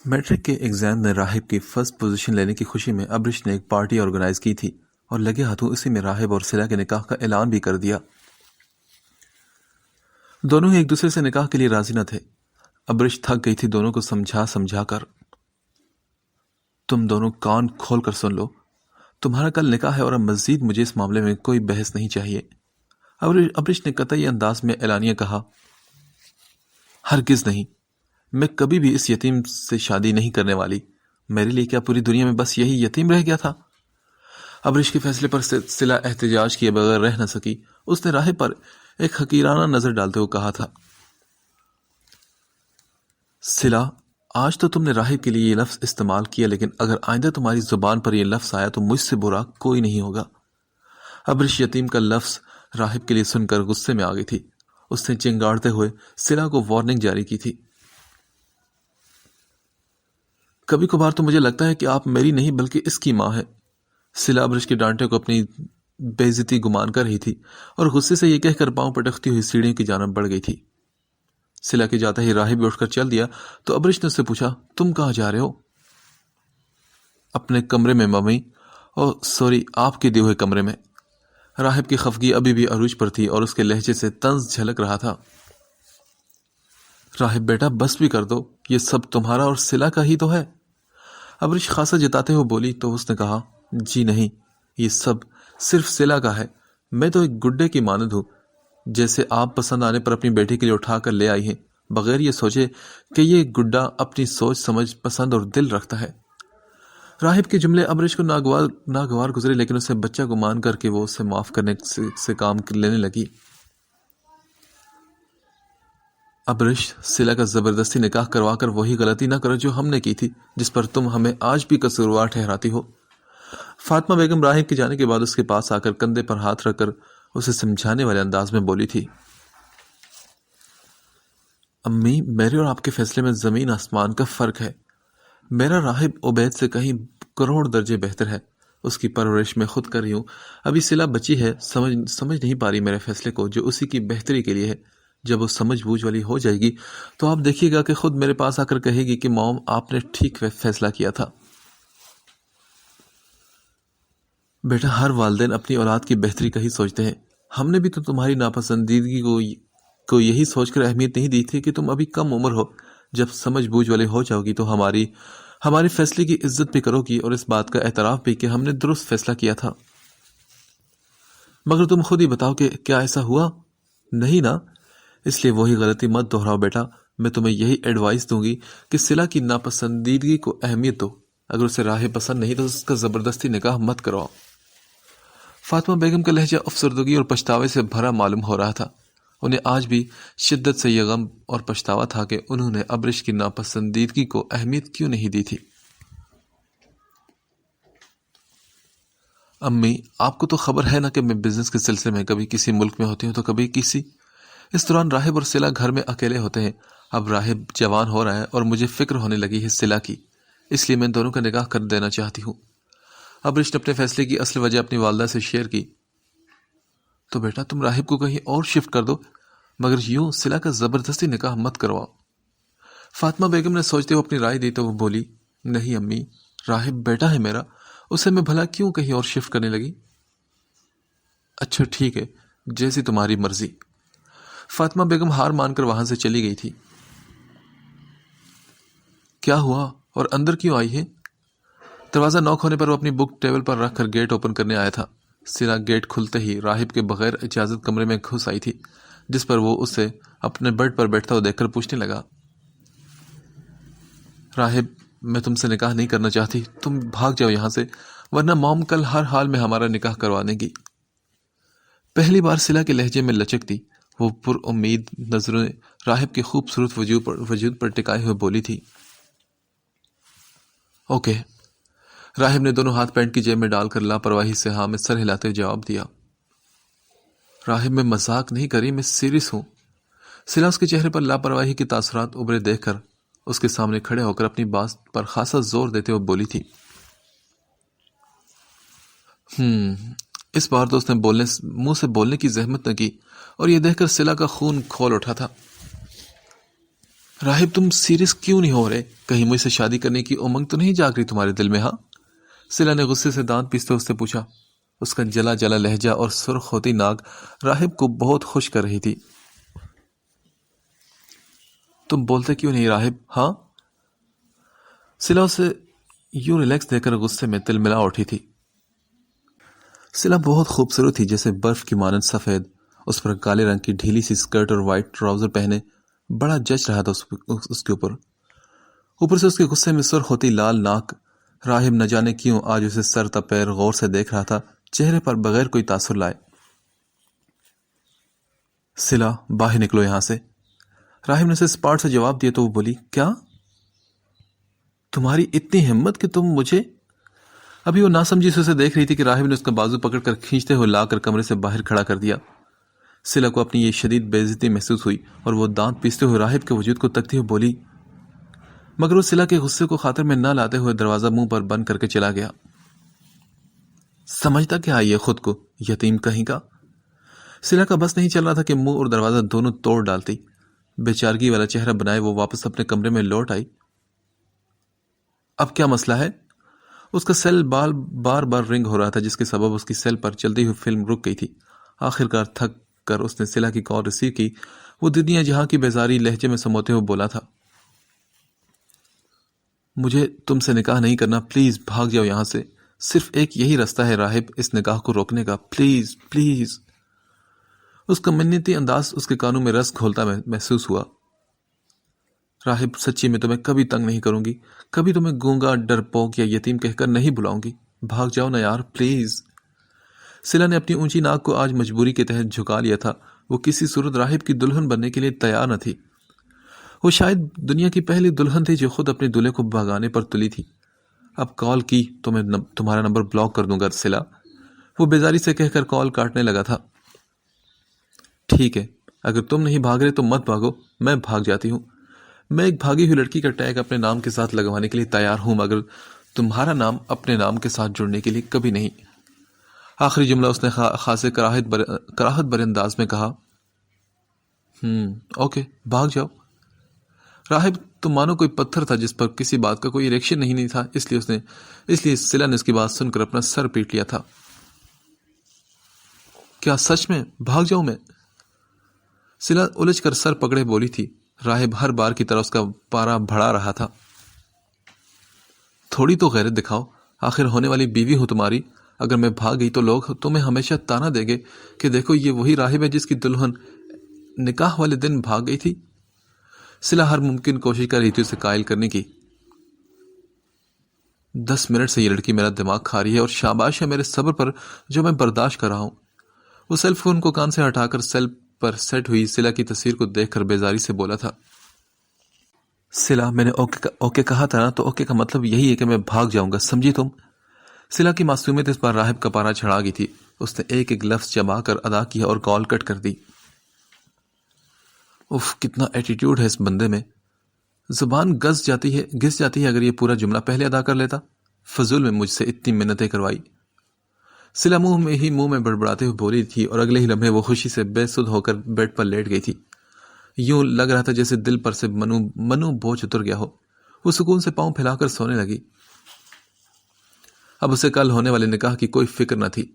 Matric کے exam میں راہب کی فرسٹ پوزیشن لینے کی خوشی میں ابرش نے ایک پارٹی آرگنائز کی تھی اور لگے ہاتھوں اسی میں راہب اور صلہ کے نکاح کا اعلان بھی کر دیا۔ دونوں ہی ایک دوسرے سے نکاح کے لیے راضی نہ تھے۔ ابرش تھک گئی تھی دونوں کو سمجھا سمجھا کر۔ تم دونوں کان کھول کر سن لو، تمہارا کل نکاح ہے اور اب مزید مجھے اس معاملے میں کوئی بحث نہیں چاہیے۔ ابرش نے قطعی انداز میں اعلانیہ کہا، ہرگز نہیں، میں کبھی بھی اس یتیم سے شادی نہیں کرنے والی۔ میرے لیے کیا پوری دنیا میں بس یہی یتیم رہ گیا تھا؟ ابرش کے فیصلے پر صلہ احتجاج کیے بغیر رہ نہ سکی۔ اس نے راہب پر ایک حقیرانہ نظر ڈالتے ہوئے کہا تھا، صلہ، آج تو تم نے راہب کے لیے یہ لفظ استعمال کیا، لیکن اگر آئندہ تمہاری زبان پر یہ لفظ آیا تو مجھ سے برا کوئی نہیں ہوگا۔ ابرش یتیم کا لفظ راہب کے لیے سن کر غصے میں آ گئی تھی۔ اس نے چنگاڑتے ہوئے صلہ کو وارننگ جاری کی تھی، کبھی کبھار تو مجھے لگتا ہے کہ آپ میری نہیں بلکہ اس کی ماں ہے۔ صلہ ابرش کے ڈانٹے کو اپنی بے عزتی گمان کر رہی تھی اور غصے سے یہ کہہ کر پاؤں پٹکتی ہوئی سیڑھیوں کی جانب بڑھ گئی تھی۔ صلہ کے جاتے ہی راہب بھی اٹھ کر چل دیا تو ابرش نے اس سے پوچھا، تم کہاں جا رہے ہو؟ اپنے کمرے میں ممی، سوری، آپ کے دیے ہوئے کمرے میں۔ راہب کی خفگی ابھی بھی عروج پر تھی اور اس کے لہجے سے طنز جھلک رہا تھا۔ راہب بیٹا بس بھی کر دو، یہ سب تمہارا اور صلہ کا ہی تو ہے۔ ابرش خاصا جتاتے ہوئے بولی تو اس نے کہا، جی نہیں، یہ سب صرف صلہ کا ہے۔ میں تو ایک گڈے کی مانند ہوں، جیسے آپ پسند آنے پر اپنی بیٹی کے لیے اٹھا کر لے آئی ہیں، بغیر یہ سوچے کہ یہ گڈا اپنی سوچ سمجھ پسند اور دل رکھتا ہے۔ راہب کے جملے ابرش کو ناگوار گزرے، لیکن اسے بچہ گمان کر کے وہ اسے معاف کرنے سے کام لینے لگی۔ ابرش، صلہ کا زبردستی نکاح کروا کر وہی غلطی نہ کرو جو ہم نے کی تھی، جس پر تم ہمیں آج بھی قصوروار ٹھہراتی ہو۔ فاطمہ بیگم راہب کے جانے کے بعد اس کے پاس آ کر کندھے پر ہاتھ رکھ کر اسے سمجھانے والے انداز میں بولی تھی، امی، میرے اور آپ کے فیصلے میں زمین آسمان کا فرق ہے۔ میرا راہب عبید سے کہیں کروڑ درجے بہتر ہے۔ اس کی پرورش میں خود کر رہی ہوں۔ ابھی صلہ بچی ہے، سمجھ نہیں پا رہی میرے فیصلے کو جو اسی کی بہتری کے لیے ہے۔ جب وہ سمجھ بوجھ والی ہو جائے گی تو آپ دیکھیے گا کہ خود میرے پاس آ کر کہے گی کہ موم، آپ نے ٹھیک فیصلہ کیا تھا۔ بیٹا، ہر والدین اپنی اولاد کی بہتری کا ہی سوچتے ہیں۔ ہم نے بھی تو تمہاری ناپسندیدگی کو یہی سوچ کر اہمیت نہیں دی تھی کہ تم ابھی کم عمر ہو۔ جب سمجھ بوجھ والے ہو جاؤ گی تو ہمارے فیصلے کی عزت بھی کرو گی اور اس بات کا اعتراف بھی کہ ہم نے درست فیصلہ کیا تھا۔ مگر تم خود ہی بتاؤ کہ کیا ایسا ہوا؟ نہیں نا؟ اس لیے وہی غلطی مت دہراؤ بیٹا۔ میں تمہیں یہی ایڈوائس دوں گی کہ صلہ کی ناپسندیدگی کو اہمیت دو۔ اگر اسے راہ پسند نہیں تو اس کا زبردستی نکاح مت کرواؤ۔ فاطمہ بیگم کا لہجہ افسردگی اور پچھتاوے سے بھرا معلوم ہو رہا تھا۔ انہیں آج بھی شدت سے یہ غم اور پچھتاوا تھا کہ انہوں نے ابرش کی ناپسندیدگی کو اہمیت کیوں نہیں دی تھی۔ امی، آپ کو تو خبر ہے نا کہ میں بزنس کے سلسلے میں کبھی کسی ملک میں ہوتی ہوں تو کبھی کسی۔ اس دوران راہب اور صلہ گھر میں اکیلے ہوتے ہیں۔ اب راہب جوان ہو رہا ہے اور مجھے فکر ہونے لگی ہے صلہ کی، اس لیے میں دونوں کا نکاح کر دینا چاہتی ہوں۔ ابرش نے اپنے فیصلے کی اصل وجہ اپنی والدہ سے شیئر کی۔ تو بیٹا تم راہب کو کہیں اور شفٹ کر دو، مگر یوں صلہ کا زبردستی نکاح مت کرواؤ۔ فاطمہ بیگم نے سوچتے ہوئے اپنی رائے دی تو وہ بولی، نہیں امی، راہب بیٹا ہے میرا، اسے میں بھلا کیوں کہیں اور شفٹ کرنے لگی؟ اچھا ٹھیک ہے، جیسی تمہاری مرضی۔ فاطمہ بیگم ہار مان کر وہاں سے چلی گئی تھی۔ کیا ہوا اور اندر کیوں آئی ہے؟ دروازہ نوک ہونے پر وہ اپنی بک ٹیبل پر رکھ کر گیٹ اوپن کرنے آیا تھا۔ صلہ گیٹ کھلتے ہی راہب کے بغیر اجازت کمرے میں گھس آئی تھی، جس پر وہ اسے اپنے بیڈ پر بیٹھتا ہوا دیکھ کر پوچھنے لگا، راہب، میں تم سے نکاح نہیں کرنا چاہتی، تم بھاگ جاؤ یہاں سے، ورنہ موم کل ہر حال میں ہمارا نکاح کروانے گی۔ پہلی بار صلہ کے لہجے میں لچک تھی۔ وہ پر امید نظریں راہب کے خوبصورت وجود پر ٹکائے ہوئے بولی تھی، اوکے۔ راہب نے دونوں ہاتھ پینٹ کی جیب میں ڈال کر لاپرواہی سے ہاں میں سر ہلاتے جواب دیا۔ راہب، میں مذاق نہیں کری، میں سیریس ہوں۔ صلہ اس کے چہرے پر لاپرواہی کے تاثرات ابھرے دیکھ کر اس کے سامنے کھڑے ہو کر اپنی بات پر خاصا زور دیتے ہوئے بولی تھی، اس بار تو اس نے منہ سے بولنے کی زحمت نہ کی اور یہ دیکھ کر صلہ کا خون کھول اٹھا تھا۔ راہب تم سیریس کیوں نہیں ہو رہے؟ کہیں مجھ سے شادی کرنے کی امنگ تو نہیں جاگ رہی تمہارے دل میں؟ ہاں، سلا نے غصے سے دانت پیستے اس سے پوچھا۔ اس کا جلا جلا لہجہ اور سرخ ہوتی ناک راہب کو بہت خوش کر رہی تھی۔ تم بولتے کیوں نہیں راہب؟ ہاں؟ سلا اسے یوں ریلیکس دے کر غصے میں تل ملا اٹھی تھی۔ سلا بہت خوبصورت تھی، جیسے برف کی مانند سفید۔ اس پر کالے رنگ کی ڈھیلی سی سکرٹ اور وائٹ ٹراؤزر پہنے بڑا جچ رہا تھا اس کے اوپر سے اس کے غصے میں سرخ ہوتی لال ناک۔ راہب نہ جانے کیوں آج اسے سر تا پیر غور سے دیکھ رہا تھا، چہرے پر بغیر کوئی تاثر لائے۔ سلا باہر نکلو یہاں سے۔ راہب نے اسے اسپاٹ سے جواب دیا تو وہ بولی، کیا تمہاری اتنی ہمت کہ تم مجھے؟ ابھی وہ ناسمجھی سے اسے دیکھ رہی تھی کہ راہب نے اس کا بازو پکڑ کر کھینچتے ہوئے لا کر کمرے سے باہر کھڑا کر دیا۔ سلا کو اپنی یہ شدید بے عزتی محسوس ہوئی اور وہ دانت پیستے ہوئے راہب کے وجود کو تکتی ہوئی بولی، مگر وہ سلا کے غصے کو خاطر میں نہ لاتے ہوئے دروازہ منہ پر بند کر کے چلا گیا۔ سمجھتا کیا ہے یہ خود کو، یتیم کہیں کا؟ سلا کا بس نہیں چل رہا تھا کہ منہ اور دروازہ دونوں توڑ ڈالتی۔ بیچارگی والا چہرہ بنائے وہ واپس اپنے کمرے میں لوٹ آئی۔ اب کیا مسئلہ ہے؟ اس کا سیل بار بار رنگ ہو رہا تھا، جس کے سبب اس کی سیل پر چلتی ہوئی فلم رک گئی تھی۔ آخرکار تھک کر اس نے سلا کی کال ریسیو کی۔ وہ دنیا جہاں کی بیزاری لہجے میں سموتے ہوئے بولا تھا، مجھے تم سے نکاح نہیں کرنا، پلیز بھاگ جاؤ یہاں سے۔ صرف ایک یہی راستہ ہے راہب اس نکاح کو روکنے کا، پلیز پلیز۔ اس کا منتی انداز اس کے کانوں میں رس گھولتا محسوس ہوا۔ راہب سچی میں تمہیں کبھی تنگ نہیں کروں گی، کبھی تمہیں گونگا، ڈرپوک یا یتیم کہہ کر نہیں بلاؤں گی، بھاگ جاؤ نا یار پلیز۔ سلا نے اپنی اونچی ناک کو آج مجبوری کے تحت جھکا لیا تھا۔ وہ کسی صورت راہب کی دلہن بننے کے لیے تیار نہ تھی۔ وہ شاید دنیا کی پہلی دلہن تھی جو خود اپنے دولہے کو بھگانے پر تلی تھی۔ اب کال کی تو میں تمہارا نمبر بلاک کر دوں گا سلا، وہ بیزاری سے کہہ کر کال کاٹنے لگا تھا۔ ٹھیک ہے، اگر تم نہیں بھاگ رہے تو مت بھاگو، میں بھاگ جاتی ہوں۔ میں ایک بھاگی ہوئی لڑکی کا ٹیگ اپنے نام کے ساتھ لگوانے کے لیے تیار ہوں، مگر تمہارا نام اپنے نام کے ساتھ جڑنے کے لیے کبھی نہیں۔ آخری جملہ اس نے خاصے کراہت بھرے انداز میں کہا۔ اوکے، بھاگ جاؤ۔ راہب تو مانو کوئی پتھر تھا جس پر کسی بات کا کوئی ریئیکشن نہیں تھا، اس لیے سلا نے اس کی بات سن کر اپنا سر پیٹ لیا تھا۔ کیا سچ میں بھاگ جاؤں میں؟ سلا الجھ کر سر پکڑے بولی تھی۔ راہب ہر بار کی طرح اس کا پارا بڑھا رہا تھا۔ تھوڑی تو غیرت دکھاؤ، آخر ہونے والی بیوی ہوں تمہاری۔ اگر میں بھاگ گئی تو لوگ تمہیں ہمیشہ تانا دیں گے کہ دیکھو یہ وہی راہب ہے جس کی دلہن نکاح والے دن بھاگ گئی تھی۔ سلا ہر ممکن کوشش کر رہی تھی اسے قائل کرنے کی۔ 10 منٹ سے یہ لڑکی میرا دماغ کھا رہی ہے، اور شاباش ہے میرے صبر پر جو میں برداشت کر رہا ہوں۔ وہ سیل فون کو کان سے ہٹا کر سیل پر سیٹ ہوئی سلا کی تصویر کو دیکھ کر بیزاری سے بولا تھا، سلا میں نے اوکے کہا تھا نا، تو اوکے کا مطلب یہی ہے کہ میں بھاگ جاؤں گا، سمجھی تم؟ سلا کی معصومیت اس بار راہب کا پارا چڑھا گئی تھی۔ اس نے ایک ایک لفظ چبا کر ادا کیا اور کال کٹ کر دی۔ اف، کتنا ایٹیٹیوڈ ہے اس بندے میں، زبان گس جاتی ہے اگر یہ پورا جملہ پہلے ادا کر لیتا۔ فضول میں مجھ سے اتنی منتیں کروائی۔ سلا منہ میں بڑبڑاتے ہوئے بولی تھی، اور اگلے ہی لمحے وہ خوشی سے بے سدھ ہو کر بیڈ پر لیٹ گئی تھی۔ یوں لگ رہا تھا جیسے دل پر سے منو بوجھ اتر گیا ہو۔ وہ سکون سے پاؤں پھیلا کر سونے لگی۔ اب اسے کل ہونے والے نکاح کی کوئی فکر نہ تھی۔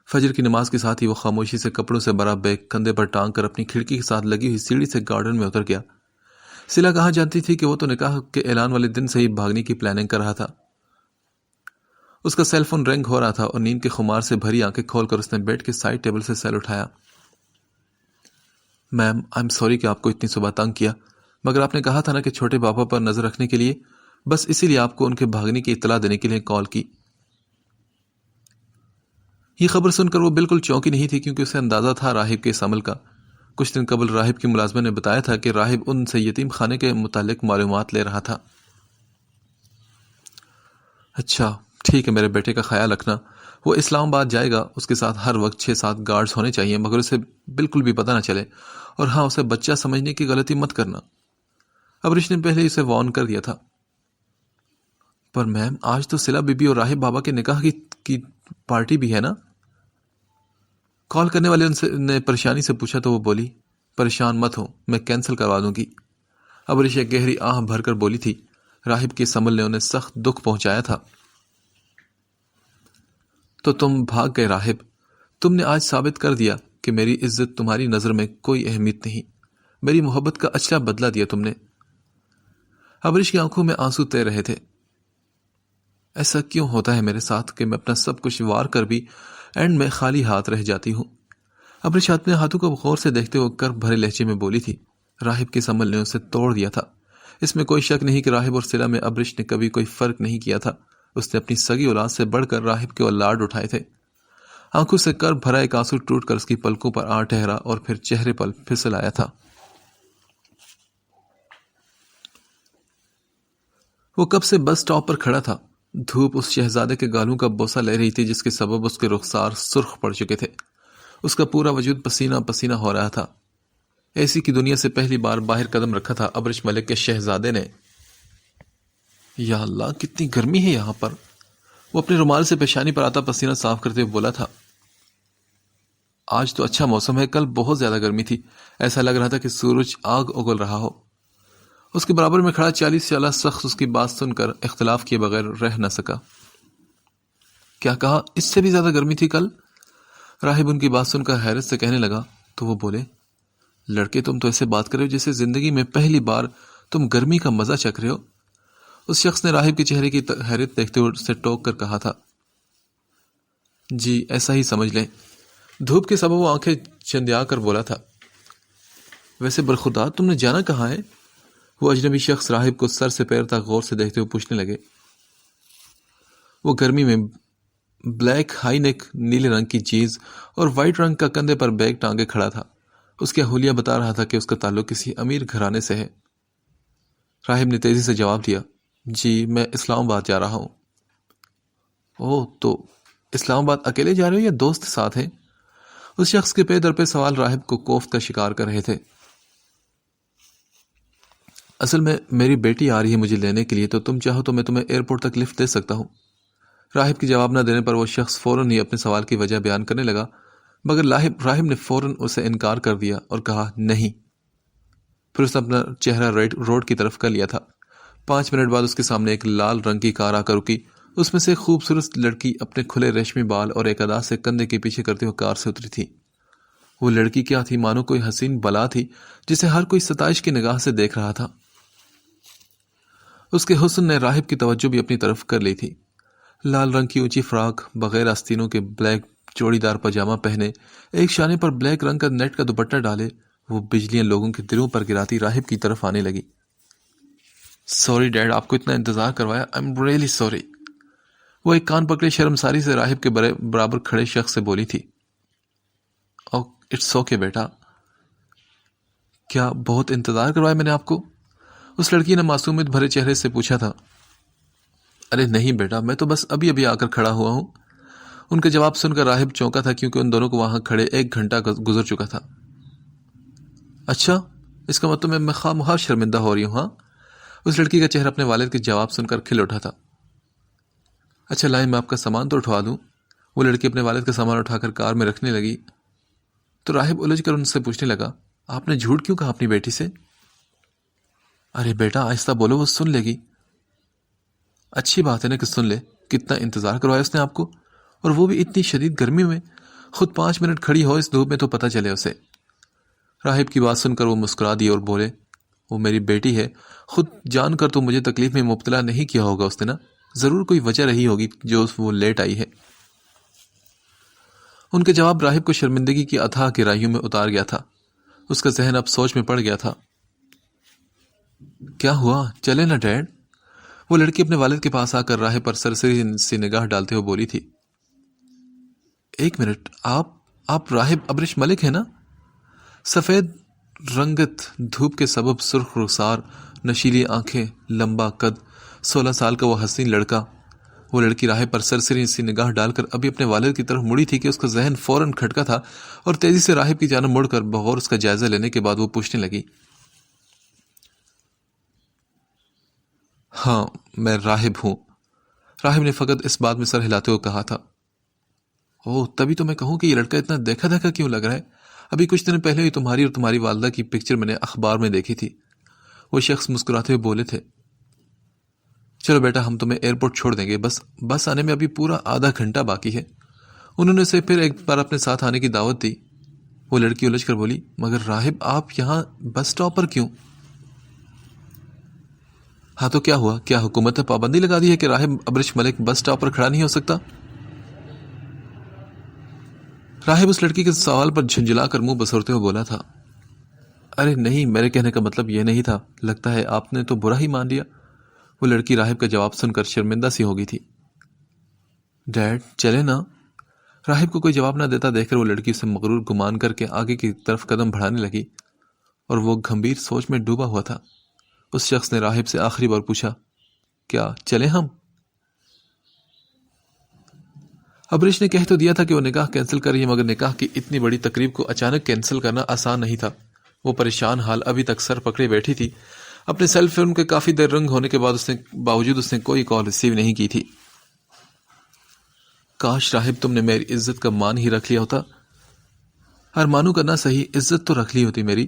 فجر کی نماز کے ساتھ ہی وہ خاموشی سے کپڑوں سے بھرا بیگ کندھے پر ٹانگ کر اپنی کھڑکی کے ساتھ لگی ہوئی سیڑھی سے گارڈن میں اتر گیا۔ سلا کہاں جانتی تھی کہ وہ تو نکاح کے اعلان والے دن سے ہی بھاگنے کی پلاننگ کر رہا تھا۔ اس کا سیل فون رنگ ہو رہا تھا، اور نیند کے خمار سے بھری آنکھیں کھول کر اس نے بیڈ کے سائڈ ٹیبل سے سیل اٹھایا۔ میم، آئی ایم سوری کہ آپ کو اتنی صبح تنگ کیا، مگر آپ نے کہا تھا نا کہ چھوٹے پاپا پر نظر رکھنے کے لیے، بس اسی لیے آپ کو ان کے بھاگنے کی اطلاع دینے کے لیے کال کی۔ یہ خبر سن کر وہ بالکل چونکی نہیں تھی، کیونکہ اسے اندازہ تھا راہب کے اس عمل کا۔ کچھ دن قبل راہب کی ملازمہ نے بتایا تھا کہ راہب ان سے یتیم خانے کے متعلق معلومات لے رہا تھا۔ اچھا ٹھیک ہے، میرے بیٹے کا خیال رکھنا، وہ اسلام آباد جائے گا، اس کے ساتھ ہر وقت 6-7 گارڈز ہونے چاہیے، مگر اسے بالکل بھی پتہ نہ چلے، اور ہاں، اسے بچہ سمجھنے کی غلطی مت کرنا۔ ابرش نے پہلے اسے وارن کر دیا تھا۔ پر میم، آج تو سلا بی بی اور راہب بابا کے نکاح کی پارٹی بھی ہے نا؟ کال کرنے والے نے پریشانی سے پوچھا تو وہ بولی، پریشان مت ہو، میں کینسل کروا دوں گی۔ ابرش ایک گہری آہ بھر کر بولی تھی، راہب کے عمل نے انہیں سخت دکھ پہنچایا تھا۔ تو تم بھاگ گئے راہب، تم نے آج ثابت کر دیا کہ میری عزت تمہاری نظر میں کوئی اہمیت نہیں، میری محبت کا اچھا بدلہ دیا تم نے۔ ابرش کی آنکھوں میں آنسو تیر رہے تھے۔ ایسا کیوں ہوتا ہے میرے ساتھ کہ میں اپنا سب کچھ وار کر بھی اینڈ میں خالی ہاتھ رہ جاتی ہوں؟ ابرش اپنے ہاتھوں کو غور سے دیکھتے ہوئے کرب بھرے لہجے میں بولی تھی۔ راہب کے عمل نے اسے توڑ دیا تھا۔ اس میں کوئی شک نہیں کہ راہب اور صلہ میں ابرش نے کبھی کوئی فرق نہیں کیا تھا۔ اس نے اپنی سگی اولاد سے بڑھ کر راہب کے لاڈ اٹھائے تھے۔ آنکھوں سے کرب بھرا ایک آنسو ٹوٹ کر اس کی پلکوں پر آ ٹھہرا اور پھر چہرے پر پھسل آیا تھا۔ وہ کب سے بس اسٹاپ پر کھڑا تھا۔ دھوپ اس شہزادے کے گالوں کا بوسہ لے رہی تھی، جس کے سبب اس کے رخسار سرخ پڑ چکے تھے۔ اس کا پورا وجود پسینہ پسینہ ہو رہا تھا۔ ایسی کی دنیا سے پہلی بار باہر قدم رکھا تھا ابرش ملک کے شہزادے نے۔ یا اللہ، کتنی گرمی ہے یہاں پر۔ وہ اپنے رومال سے پیشانی پر آتا پسینہ صاف کرتے ہوئے بولا تھا۔ آج تو اچھا موسم ہے، کل بہت زیادہ گرمی تھی، ایسا لگ رہا تھا کہ سورج آگ اگل رہا ہو۔ اس کے برابر میں کھڑا 40 سالہ شخص اس کی بات سن کر اختلاف کیے بغیر رہ نہ سکا۔ کیا کہا؟ اس سے بھی زیادہ گرمی تھی کل؟ راہب ان کی بات سن کر حیرت سے کہنے لگا تو وہ بولے، لڑکے تم تو ایسے بات کر رہے ہو جیسے زندگی میں پہلی بار تم گرمی کا مزہ چکھ رہے ہو۔ اس شخص نے راہب کے چہرے کی حیرت دیکھتے ہوئے اسے ٹوک کر کہا تھا، جی ایسا ہی سمجھ لیں۔ دھوپ کے سبب وہ آنکھیں چندیا کر بولا تھا، ویسے برخدا تم نے جانا کہاں ہے؟ وہ اجنبی شخص راہب کو سر سے پیر تک غور سے دیکھتے ہوئے پوچھنے لگے۔ وہ گرمی میں بلیک ہائی نیک نیلے رنگ کی چیز اور وائٹ رنگ کا کندھے پر بیگ ٹانگے کھڑا تھا۔ اس کے حلیہ بتا رہا تھا کہ اس کا تعلق کسی امیر گھرانے سے ہے۔ راہب نے تیزی سے جواب دیا، جی میں اسلام آباد جا رہا ہوں۔ اوہ، تو اسلام آباد اکیلے جا رہے ہو یا دوست ساتھ ہیں؟ اس شخص کے پے در پہ سوال راہب کو کوفت کا شکار کر رہے تھے۔ اصل میں میری بیٹی آ رہی ہے مجھے لینے کے لیے، تو تم چاہو تو میں تمہیں ایئرپورٹ تک لفٹ دے سکتا ہوں۔ راہب کی جواب نہ دینے پر وہ شخص فوراً ہی اپنے سوال کی وجہ بیان کرنے لگا، مگر راہب نے فوراً اسے انکار کر دیا اور کہا نہیں۔ پھر اس نے اپنا چہرہ روڈ کی طرف کر لیا تھا۔ 5 منٹ بعد اس کے سامنے ایک لال رنگ کی کار آ کر رکی۔ اس میں سے ایک خوبصورت لڑکی اپنے کھلے ریشمی بال اور ایک ادا سے کندھے کے پیچھے کرتے ہوئے کار سے اتری تھی۔ وہ لڑکی کیا تھی؟ مانو کوئی حسین بلا تھی جسے ہر کوئی ستائش کی نگاہ سے دیکھ رہا تھا۔ اس کے حسن نے راہب کی توجہ بھی اپنی طرف کر لی تھی۔ لال رنگ کی اونچی فراک، بغیر آستینوں کے بلیک چوڑی دار پاجامہ پہنے، ایک شانے پر بلیک رنگ کا نیٹ کا دوپٹہ ڈالے، وہ بجلیاں لوگوں کے دلوں پر گراتی راہب کی طرف آنے لگی۔ سوری ڈیڈ، آپ کو اتنا انتظار کروایا، آئی ایم ریئلی سوری۔ وہ ایک کان پکڑے شرمساری سے راہب کے برابر کھڑے شخص سے بولی تھی۔ اوہ اٹس اوکے بیٹا۔ کیا بہت انتظار کروایا میں نے آپ کو؟ اس لڑکی نے معصومیت بھرے چہرے سے پوچھا تھا۔ ارے نہیں بیٹا، میں تو بس ابھی ابھی آ کر کھڑا ہوا ہوں۔ ان کا جواب سن کر راہب چونکا تھا، کیونکہ ان دونوں کو وہاں کھڑے 1 گھنٹہ گزر چکا تھا۔ اچھا، اس کا مطلب میں خواہ مخواہ شرمندہ ہو رہی ہوں، ہاں؟ اس لڑکی کا چہرہ اپنے والد کے جواب سن کر کھل اٹھا تھا۔ اچھا لائیں، میں آپ کا سامان تو اٹھوا دوں۔ وہ لڑکی اپنے والد کا سامان اٹھا کر کار میں رکھنے لگی تو راہب الجھ کر ان سے پوچھنے لگا، آپ نے جھوٹ کیوں کہا اپنی بیٹی سے؟ ارے بیٹا آہستہ بولو، وہ سن لے گی۔ اچھی بات ہے نا کہ سن لے، کتنا انتظار کروایا اس نے آپ کو، اور وہ بھی اتنی شدید گرمی میں۔ خود 5 منٹ کھڑی ہو اس دھوپ میں تو پتہ چلے اسے۔ راہب کی بات سن کر وہ مسکرا دی اور بولے، وہ میری بیٹی ہے، خود جان کر تو مجھے تکلیف میں مبتلا نہیں کیا ہوگا اس نے نا، ضرور کوئی وجہ رہی ہوگی جو وہ لیٹ آئی ہے۔ ان کے جواب راہب کو شرمندگی کی اتھاہ گہرائیوں میں اتار گیا تھا۔ اس کا ذہن اب سوچ میں پڑ گیا تھا۔ کیا ہوا؟ چلے نا ڈیڈ؟ وہ لڑکی اپنے والد کے پاس آ کر راہب پر سرسری سی نگاہ ڈالتے ہوئے بولی تھی۔ 1 منٹ، آپ راہب ابرش ملک ہیں نا؟ سفید رنگت دھوپ کے سبب سرخ رخسار، نشیلی آنکھیں، لمبا قد، 16 سال کا وہ حسین لڑکا۔ وہ لڑکی راہب پر سرسری سی نگاہ ڈال کر ابھی اپنے والد کی طرف مڑی تھی کہ اس کا ذہن فوراً کھٹکا تھا، اور تیزی سے راہب کی جانب مڑ کر بغور اس کا جائزہ لینے کے بعد وہ پوچھنے لگی، ہاں میں راہب ہوں۔ راہب نے فقط اس بات میں سر ہلاتے ہوئے کہا تھا۔ اوہ، تبھی تو میں کہوں کہ یہ لڑکا اتنا دیکھا دیکھا کیوں لگ رہا ہے؟ ابھی کچھ دن پہلے ہی تمہاری اور تمہاری والدہ کی پکچر میں نے اخبار میں دیکھی تھی۔ وہ شخص مسکراتے ہوئے بولے تھے، چلو بیٹا ہم تمہیں ایئرپورٹ چھوڑ دیں گے، بس آنے میں ابھی پورا آدھا گھنٹہ باقی ہے۔ انہوں نے اسے پھر ایک بار اپنے ساتھ آنے کی دعوت دی۔ وہ لڑکی الجھ کر بولی، مگر راہب آپ یہاں بس سٹاپ پر کیوں؟ ہاں تو کیا ہوا؟ کیا حکومت نے پابندی لگا دی ہے کہ راہب ابرش ملک بس سٹاپ پر کھڑا نہیں ہو سکتا؟ راہب اس لڑکی کے سوال پر جھنجلا کر منہ بسورتے ہوئے بولا تھا، ارے نہیں، میرے کہنے کا مطلب یہ نہیں تھا، لگتا ہے آپ نے تو برا ہی مان لیا۔ وہ لڑکی راہب کا جواب سن کر شرمندہ سی ہو گئی تھی۔ ڈیڈ چلے نا؟ راہب کو کوئی جواب نہ دیتا دیکھ کر وہ لڑکی اسے مغرور گمان کر کے آگے کی طرف قدم بڑھانے لگی اور وہ گمبھیر سوچ میں ڈوبا ہوا تھا۔ اس شخص نے راہب سے آخری بار پوچھا، کیا چلے ہم؟ ابرش نے کہہ تو دیا تھا کہ وہ نکاح کینسل کر رہی ہے، مگر نکاح کی اتنی بڑی تقریب کو اچانک کینسل کرنا آسان نہیں تھا۔ وہ پریشان حال ابھی تک سر پکڑے بیٹھی تھی۔ اپنے سیل فون کے کافی دیر رنگ ہونے کے باوجود اس نے کوئی کال ریسیو نہیں کی تھی۔ کاش راہب تم نے میری عزت کا مان ہی رکھ لیا ہوتا۔ ارمانو کرنا صحیح، عزت تو رکھ لی ہوتی میری۔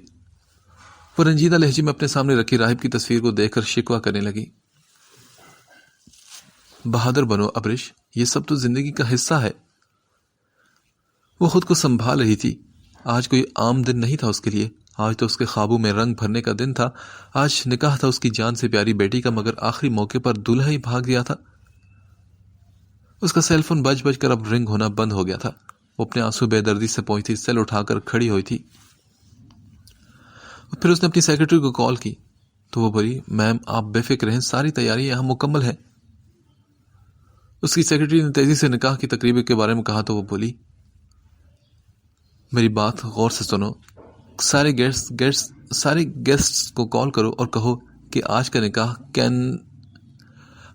وہ رنجیدہ لہجے میں اپنے سامنے رکھی راہب کی تصویر کو دیکھ کر شکوہ کرنے لگی۔ بہادر بنو ابرش، یہ سب تو زندگی کا حصہ ہے۔ وہ خود کو سنبھال رہی تھی۔ آج کوئی عام دن نہیں تھا اس کے لیے۔ آج تو اس کے خوابوں میں رنگ بھرنے کا دن تھا۔ آج نکاح تھا اس کی جان سے پیاری بیٹی کا، مگر آخری موقع پر دولہا ہی بھاگ گیا تھا۔ اس کا سیل فون بج بج کر اب رنگ ہونا بند ہو گیا تھا۔ وہ اپنے آنسو بے دردی سے پہنچتی سیل اٹھا کر کھڑی ہوئی تھی۔ پھر اس نے اپنی سیکرٹری کو کال کی تو وہ بولی، میم آپ بے فکر رہیں، ساری تیاری یہاں مکمل ہے۔ اس کی سیکرٹری نے تیزی سے نکاح کی تقریب کے بارے میں کہا تو وہ بولی، میری بات غور سے سنو، سارے گیسٹس کو کال کرو اور کہو کہ آج کا نکاح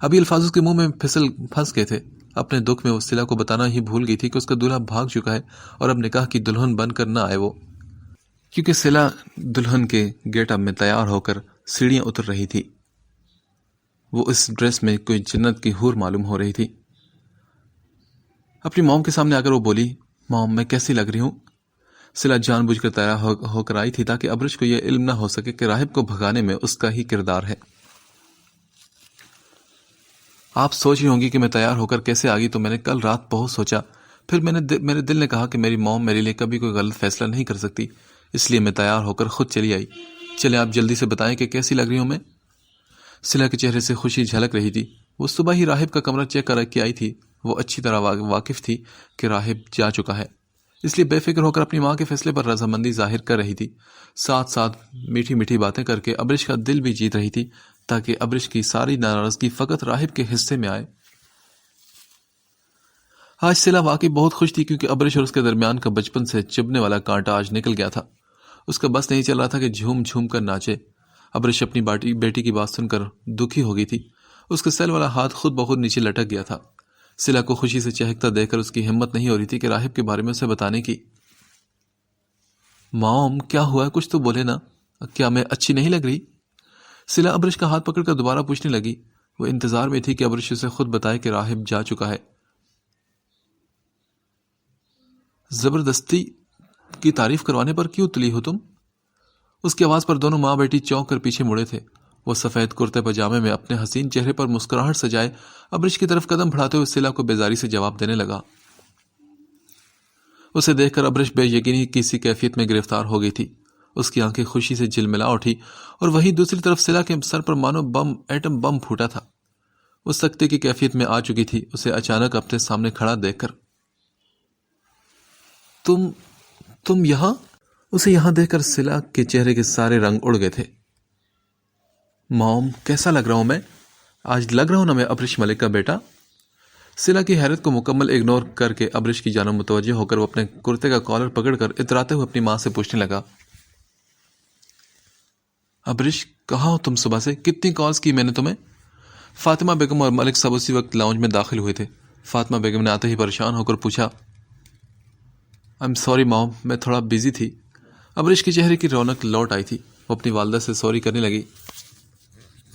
ابھی الفاظ اس کے منہ میں پھنس گئے تھے۔ اپنے دکھ میں وہ صلہ کو بتانا ہی بھول گئی تھی کہ اس کا دلہا بھاگ چکا ہے اور اب نکاح کی دلہن بن کر نہ آئے وہ، کیونکہ صلہ دلہن کے گیٹ اپ میں تیار ہو کر سیڑھیاں اتر رہی تھی۔ وہ اس ڈریس میں کوئی جنت کی حور معلوم ہو رہی تھی۔ اپنی موم کے سامنے آ کر وہ بولی، موم میں کیسی لگ رہی ہوں؟ صلہ جان بوجھ کر تیار ہو کر آئی تھی تاکہ ابرش کو یہ علم نہ ہو سکے کہ راہب کو بھگانے میں اس کا ہی کردار ہے۔ آپ سوچ رہی ہوں گی کہ میں تیار ہو کر کیسے آگئی، تو میں نے کل رات بہت سوچا، پھر میرے دل نے کہا کہ میری موم میرے لیے کبھی کوئی غلط فیصلہ نہیں کر سکتی، اس لیے میں تیار ہو کر خود چلی آئی۔ چلے آپ جلدی سے بتائیں کہ کیسی لگ رہی ہوں میں؟ صلہ کے چہرے سے خوشی جھلک رہی تھی۔ وہ صبح ہی راہب کا کمرہ چیک کر کے آئی تھی۔ وہ اچھی طرح واقف تھی کہ راہب جا چکا ہے، اس لیے بے فکر ہو کر اپنی ماں کے فیصلے پر رضامندی ظاہر کر رہی تھی۔ ساتھ ساتھ میٹھی میٹھی باتیں کر کے ابرش کا دل بھی جیت رہی تھی تاکہ ابرش کی ساری ناراضگی فقط راہب کے حصے میں آئے۔ آج صلہ واقعی بہت خوش تھی کیونکہ ابرش اور اس کے درمیان کا بچپن سے چبھنے والا کانٹا آج نکل گیا تھا۔ اس کا بس نہیں چل رہا تھا کہ جھوم جھوم کر ناچے۔ ابرش اپنی بیٹی کی بات سن کر دکھی ہو گئی تھی۔ اس کا سیل والا ہاتھ خود بخود نیچے لٹک گیا تھا۔ صلہ کو خوشی سے چہکتا دیکھ کر اس کی ہمت نہیں ہو رہی تھی کہ راہب کے بارے میں اسے بتانے کی۔ موم کیا ہوا ہے؟ کچھ تو بولے نا، کیا میں اچھی نہیں لگ رہی؟ صلہ ابرش کا ہاتھ پکڑ کر دوبارہ پوچھنے لگی۔ وہ انتظار میں تھی کہ ابرش اسے خود بتائے کہ راہب جا چکا ہے۔ زبردستی کی تعریف کروانے پر کیوں تلی ہو تم؟ اس کی آواز پر دونوں ماں بیٹی چونک کر پیچھے مڑے تھے۔ وہ سفید کرتے پاجامے میں اپنے حسین چہرے پر مسکراہٹ سجائے ابرش کی طرف قدم بڑھاتے ہوئے صلہ کو بیزاری سے جواب دینے لگا۔ اسے دیکھ کر ابرش بے یقینی کسی کیفیت میں گرفتار ہو گئی تھی۔ اس کی آنکھیں خوشی سے جلملا اٹھی اور وہیں دوسری طرف صلہ کے سر پر مانو ایٹم بم پھوٹا تھا۔ وہ سکتے کی کیفیت میں آ چکی تھی اسے اچانک اپنے سامنے کھڑا دیکھ کر۔ تم یہاں؟ اسے یہاں دیکھ کر صلہ کے چہرے کے سارے رنگ اڑ گئے تھے۔ موم کیسا لگ رہا ہوں میں؟ آج لگ رہا ہوں نا میں ابرش ملک کا بیٹا؟ صلہ کی حیرت کو مکمل اگنور کر کے ابرش کی جانب متوجہ ہو کر وہ اپنے کرتے کا کالر پکڑ کر اتراتے ہوئے اپنی ماں سے پوچھنے لگا، ابرش کہاں ہو تم صبح سے؟ کتنی کالز کی میں نے تمہیں؟ فاطمہ بیگم اور ملک صاحب اسی وقت لاؤنج میں داخل ہوئے تھے۔ فاطمہ بیگم نے آتے ہی پریشان ہو کر پوچھا، I'm sorry موم، میں تھوڑا بیزی تھی۔ ابرش کے چہرے کی رونق لوٹ آئی تھی۔ وہ اپنی والدہ سے سوری کرنے لگی۔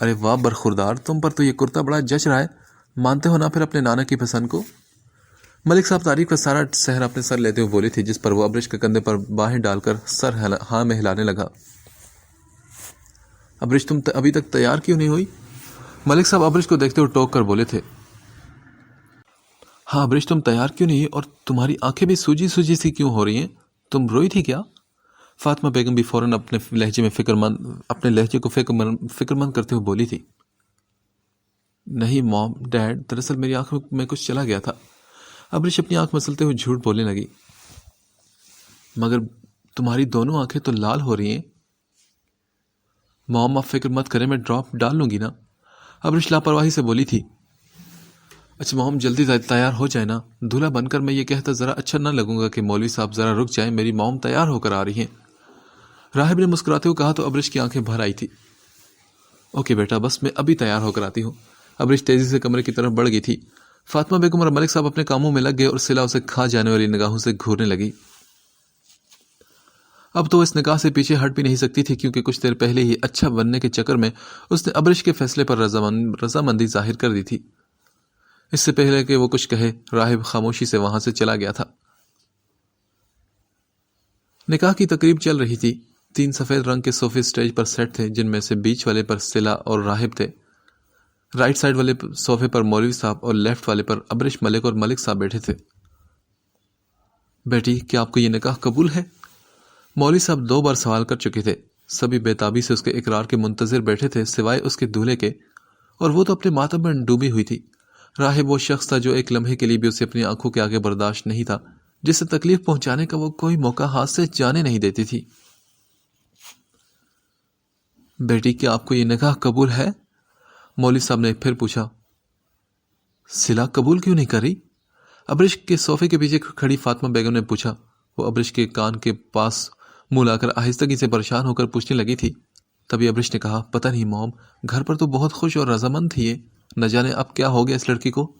ارے واہ برخوردار، تم پر تو یہ کرتا بڑا جچ رہا ہے، مانتے ہو نا پھر اپنے نانا کی پسند کو؟ ملک صاحب تعریف کا سارا سحر اپنے سر لیتے ہوئے بولی تھی، جس پر وہ ابرش کے کندھے پر باہیں ڈال کر سر ہاں میں ہلانے لگا۔ ابرش تم ابھی تک تیار کیوں نہیں ہوئی؟ ملک صاحب ابرش کو دیکھتے ہوئے ٹوک کر بولے تھے۔ ہاں ابرش تم تیار کیوں نہیں، اور تمہاری آنکھیں بھی سوجی سوجی سی کیوں ہو رہی ہیں؟ تم روئی تھی کیا؟ فاطمہ بیگم بھی فوراً اپنے لہجے کو فکر مند کرتے ہوئے بولی تھی۔ نہیں موم ڈیڈ، دراصل میری آنکھ میں کچھ چلا گیا تھا۔ ابرش اپنی آنکھ مسلتے ہوئے جھوٹ بولنے لگی۔ مگر تمہاری دونوں آنکھیں تو لال ہو رہی ہیں۔ موم آپ فکر مت کریں، میں ڈراپ ڈال لوں گی نا، ابرش لاپرواہی سے بولی تھی۔ اچھا موم جلدی تیار ہو جائے نا، دولہا بن کر میں یہ کہتا ذرا اچھا نہ لگوں گا کہ مولوی صاحب ذرا رک جائیں، میری موم تیار ہو کر آ رہی ہیں۔ راہب نے مسکراتے ہوئے کہا تو ابرش کی آنکھیں بھر آئی تھی۔ اوکے بیٹا، بس میں ابھی تیار ہو کر آتی ہوں۔ ابرش تیزی سے کمرے کی طرف بڑھ گئی تھی۔ فاطمہ بیگم اور ملک صاحب اپنے کاموں میں لگ گئے اور صلہ اسے کھا جانے والی نگاہوں سے گھورنے لگی۔ اب تو اس نکاح سے پیچھے ہٹ بھی نہیں سکتی تھی، کیونکہ کچھ دیر پہلے ہی اچھا بننے کے چکر میں اس نے ابرش کے فیصلے پر رضامندی ظاہر کر دی تھی۔ اس سے پہلے کہ وہ کچھ کہے، راہب خاموشی سے وہاں سے چلا گیا تھا۔ نکاح کی تقریب چل رہی تھی۔ 3 سفید رنگ کے صوفے سٹیج پر سیٹ تھے، جن میں سے بیچ والے پر صلہ اور راہب تھے۔ رائٹ سائڈ والے صوفے پر مولوی صاحب اور لیفٹ والے پر ابرش ملک اور ملک صاحب بیٹھے تھے۔ بیٹی، کیا آپ کو یہ نکاح قبول ہے؟ مولوی صاحب 2 بار سوال کر چکے تھے۔ سبھی بے تابی سے اس کے اقرار کے منتظر بیٹھے تھے، سوائے اس کے دولہے کے، اور وہ تو اپنے ماتم میں ڈوبی ہوئی تھی۔ راہب وہ شخص تھا جو ایک لمحے کے لیے بھی اسے اپنی آنکھوں کے آگے برداشت نہیں تھا، جسے تکلیف پہنچانے کا وہ کوئی موقع ہاتھ سے جانے نہیں دیتی تھی۔ بیٹی، کیا آپ کو یہ نکاح قبول ہے؟ مولوی صاحب نے پھر پوچھا۔ صلہ قبول کیوں نہیں کری؟ ابرش کے صوفے کے پیچھے کھڑی فاطمہ بیگم نے پوچھا۔ وہ ابرش کے کان کے پاس منہ لا کر آہستگی سے پریشان ہو کر پوچھنے لگی تھی۔ تبھی ابرش نے کہا، پتہ نہیں موم، گھر پر تو بہت خوش اور رضامند تھی یہ، نہ جانے اب کیا ہو گیا اس لڑکی کو۔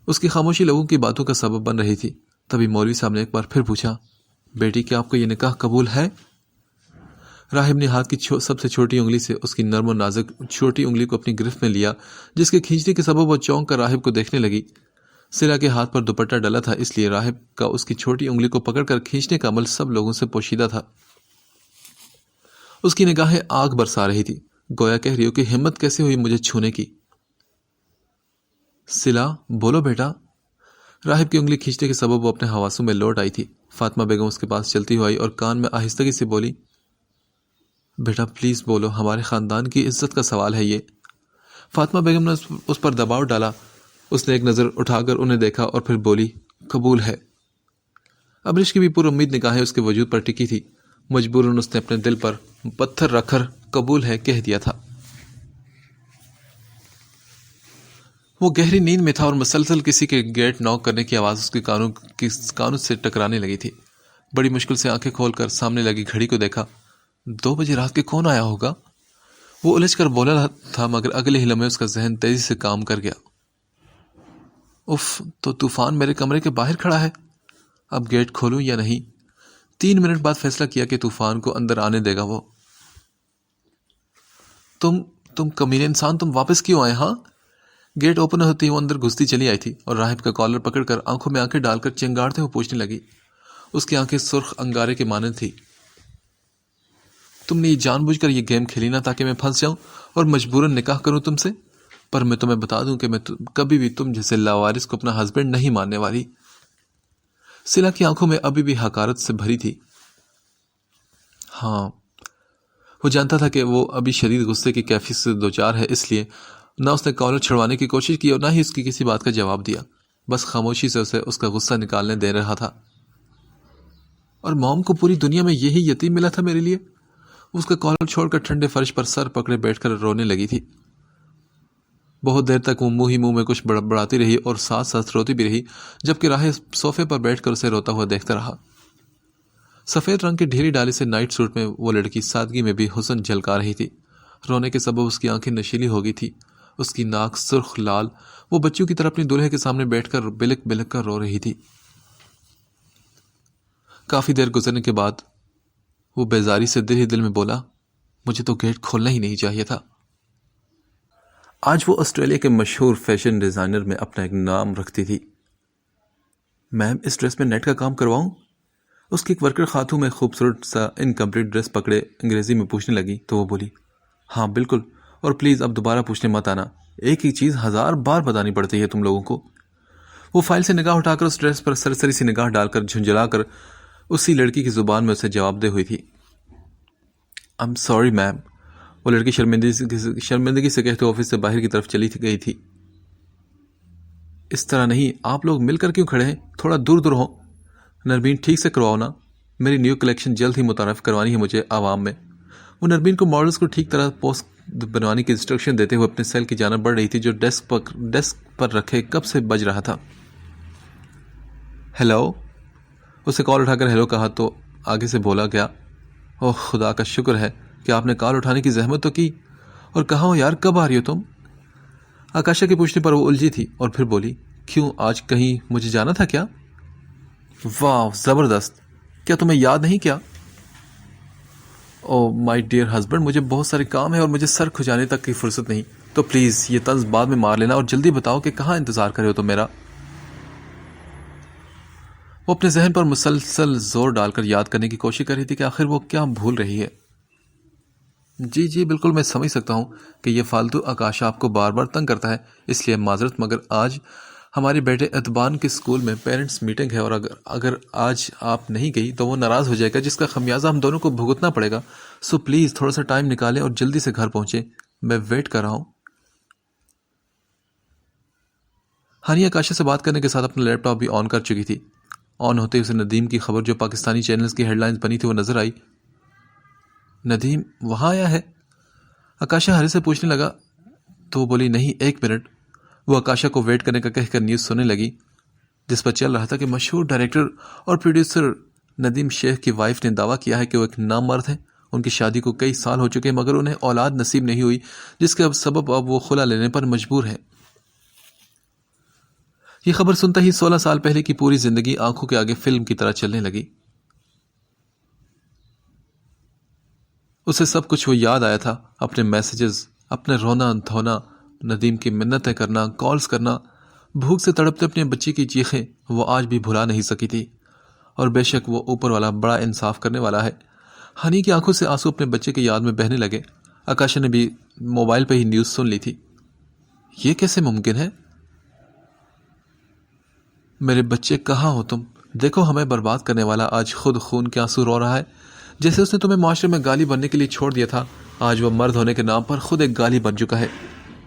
اس کی خاموشی لوگوں کی باتوں کا سبب بن رہی تھی۔ تبھی مولوی صاحب نے ایک بار پھر پوچھا، بیٹی کیا آپ کو یہ نکاح قبول ہے؟ راہب نے ہاتھ کی سب سے چھوٹی انگلی سے اس کی نرم و نازک چھوٹی انگلی کو اپنی گرفت میں لیا، جس کے کھینچنے کے سبب وہ چونک کر راہب کو دیکھنے لگی۔ صلہ کے ہاتھ پر دوپٹہ ڈلا تھا، اس لیے راہب کا اس کی چھوٹی انگلی کو پکڑ کر کھینچنے کا عمل سب لوگوں سے پوشیدہ تھا۔ اس کی نگاہیں آگ برسا رہی تھی، گویا کہہ رہی ہو کہ ہمت کیسے ہوئی مجھے چھونے کی۔ صلہ بولو بیٹا۔ راہب کی انگلی کھینچنے کے سبب وہ اپنے حواسوں میں لوٹ آئی تھی۔ فاطمہ بیگم اس کے پاس چلتی ہوئی اور کان میں آہستگی سے بولی، بیٹا پلیز بولو، ہمارے خاندان کی عزت کا سوال ہے یہ۔ فاطمہ بیگم نے اس پر دباؤ ڈالا۔ اس نے ایک نظر اٹھا کر انہیں دیکھا اور پھر بولی، قبول ہے۔ ابرش کی بھی پر امید نگاہیں اس کے وجود پر ٹکی تھی۔ مجبوراً اس نے اپنے دل پر پتھر رکھ کر قبول ہے کہہ دیا تھا۔ وہ گہری نیند میں تھا اور مسلسل کسی کے گیٹ ناک کرنے کی آواز اس کے کانوں سے ٹکرانے لگی تھی۔ بڑی مشکل سے آنکھیں کھول کر سامنے لگی گھڑی کو دیکھا۔ 2 بجے رات کے کون آیا ہوگا؟ وہ الجھ کر بولا تھا، مگر اگلے ہی لمحے اس کا ذہن تیزی سے کام کر گیا۔ اف، تو طوفان میرے کمرے کے باہر کھڑا ہے۔ اب گیٹ کھولوں یا نہیں؟ 3 منٹ بعد فیصلہ کیا کہ طوفان کو اندر آنے دے گا وہ۔ تم کمینے انسان، تم واپس کیوں آئے؟ ہاں؟ گیٹ اوپن ہوتے ہی وہ اندر گھستی چلی آئی تھی اور راہب کا کالر پکڑ کر آنکھوں میں آنکھیں ڈال کر چنگاڑتے ہوئے پوچھنے لگی۔ اس کی آنکھیں سرخ انگارے کے مانند تھی۔ تم نے یہ جان بوجھ کر یہ گیم کھیلی نا تاکہ میں پھنس جاؤں اور مجبوراً نکاح کروں تم سے؟ پر میں تمہیں بتا دوں کہ میں کبھی بھی تم جیسے لاوارث کو اپنا ہسبینڈ نہیں ماننے والی۔ صلہ کی آنکھوں میں ابھی بھی حقارت سے بھری تھی۔ ہاں، وہ جانتا تھا کہ وہ ابھی شدید غصے کی کیفیت سے دوچار ہے، اس لیے نہ اس نے کالر چھڑوانے کی کوشش کی اور نہ ہی اس کی کسی بات کا جواب دیا، بس خاموشی سے اسے اس کا غصہ نکالنے دے رہا تھا۔ اور موم کو پوری دنیا میں یہی یتیم ملا تھا میرے لیے؟ اس کا کالر چھوڑ کر ٹھنڈے فرش پر سر پکڑے بیٹھ کر رونے لگی تھی۔ بہت دیر تک وہ منہ میں کچھ بڑبڑاتی رہی اور ساتھ ساتھ روتی بھی رہی، جبکہ راہب صوفے پر بیٹھ کر اسے روتا ہوا دیکھتا رہا۔ سفید رنگ کے ڈھیلی ڈالی سے نائٹ سوٹ میں وہ لڑکی سادگی میں بھی حسن جھلکا رہی تھی۔ رونے کے سبب اس کی آنکھیں نشیلی ہو گئی تھی، اس کی ناک سرخ لال۔ وہ بچوں کی طرح اپنی دولہے کے سامنے بیٹھ کر بلک بلک کر رو رہی تھی۔ کافی دیر گزرنے کے بعد وہ بیزاری سے دل ہی دل میں بولا، مجھے تو گیٹ کھولنا ہی نہیں چاہیے تھا۔ آج وہ آسٹریلیا کے مشہور فیشن ڈیزائنر میں اپنا ایک نام رکھتی تھی۔ میم، اس ڈریس میں نیٹ کا کام کرواؤں؟ اس کی ایک ورکر خاتون میں خوبصورت سا انکمپلیٹ ڈریس پکڑے انگریزی میں پوچھنے لگی تو وہ بولی، ہاں بالکل، اور پلیز اب دوبارہ پوچھنے مت آنا، ایک ہی چیز 1000 بار بتانی پڑتی ہے تم لوگوں کو۔ وہ فائل سے نگاہ اٹھا کر اس ڈریس پر سرسری سی نگاہ ڈال کر جھنجھلا کر اسی لڑکی کی زبان میں اسے جواب دے ہوئی تھی۔ I'm sorry میم، وہ لڑکی شرمندگی سے کہتے آفس سے باہر کی طرف چلی گئی تھی۔ اس طرح نہیں، آپ لوگ مل کر کیوں کھڑے ہیں؟ تھوڑا دور دور ہو۔ نرمین ٹھیک سے کرواؤ نا، میری نیو کلیکشن جلد ہی متعارف کروانی ہے مجھے عوام میں۔ وہ نرمین کو ماڈلز کو ٹھیک طرح پوسٹ بنوانے کی انسٹرکشن دیتے ہوئے اپنے سیل کی جانب بڑھ رہی تھی جو ڈیسک پر رکھے کب سے بج رہا تھا۔ ہیلو، اسے کال اٹھا کر ہیلو کہا تو آگے سے بولا گیا، اوہ خدا کا شکر ہے کہ آپ نے کال اٹھانے کی زحمت تو کی، اور کہاں ہو یار، کب آ رہی ہو تم؟ آکاشا کے پوچھنے پر وہ الجھی تھی اور پھر بولی، کیوں آج کہیں مجھے جانا تھا کیا؟ واہ زبردست، کیا تمہیں یاد نہیں کیا؟ او مائی ڈیئر ہسبینڈ، مجھے بہت سارے کام ہیں اور مجھے سر کھجانے تک کی فرصت نہیں، تو پلیز یہ طنز بعد میں مار لینا اور جلدی بتاؤ کہ کہاں انتظار کرے ہو تم میرا۔ وہ اپنے ذہن پر مسلسل زور ڈال کر یاد کرنے کی کوشش کر رہی تھی کہ آخر وہ کیا بھول رہی ہے۔ جی بالکل، میں سمجھ سکتا ہوں کہ یہ فالتو آکاشا آپ کو بار بار تنگ کرتا ہے، اس لیے معذرت، مگر آج ہمارے بیٹے اتبان کے اسکول میں پیرنٹس میٹنگ ہے اور اگر آج آپ نہیں گئی تو وہ ناراض ہو جائے گا، جس کا خمیازہ ہم دونوں کو بھگتنا پڑے گا۔ سو پلیز تھوڑا سا ٹائم نکالیں اور جلدی سے گھر پہنچیں، میں ویٹ کر رہا ہوں۔ ہانی آکاشا سے بات کرنے کے ساتھ اپنا لیپ ٹاپ بھی آن کر چکی تھی۔ آن ہوتے اسے ندیم کی خبر جو پاکستانی چینلز کی ہیڈ لائنز بنی تھی وہ نظر آئی۔ ندیم وہاں آیا ہے؟ آکاشا ہری سے پوچھنے لگا تو وہ بولی، نہیں ایک منٹ۔ وہ آکاشا کو ویٹ کرنے کا کہہ کر نیوز سننے لگی جس پر چل رہا تھا کہ مشہور ڈائریکٹر اور پروڈیوسر ندیم شیخ کی وائف نے دعویٰ کیا ہے کہ وہ ایک نامرد ہے، ان کی شادی کو کئی سال ہو چکے مگر انہیں اولاد نصیب نہیں ہوئی، جس کے سبب اب وہ خلا لینے پر مجبور ہیں۔ یہ خبر سنتا ہی 16 سال پہلے کی پوری زندگی آنکھوں کے آگے فلم کی طرح چلنے لگی۔ اسے سب کچھ وہ یاد آیا تھا، اپنے میسیجز، اپنے رونا دھونا، ندیم کی منتیں کرنا، کالز کرنا، بھوک سے تڑپتے اپنے بچے کی چیخیں وہ آج بھی بھلا نہیں سکی تھی، اور بے شک وہ اوپر والا بڑا انصاف کرنے والا ہے۔ ہنی کی آنکھوں سے آنسو اپنے بچے کی یاد میں بہنے لگے۔ آکاشا نے بھی موبائل پہ ہی نیوز سن لی تھی۔ یہ کیسے ممکن ہے؟ میرے بچے کہاں ہو تم؟ دیکھو ہمیں برباد کرنے والا آج خود خون کے آنسو رو رہا ہے، جیسے اس نے تمہیں معاشرے میں گالی بننے کے لیے چھوڑ دیا تھا، آج وہ مرد ہونے کے نام پر خود ایک گالی بن چکا ہے۔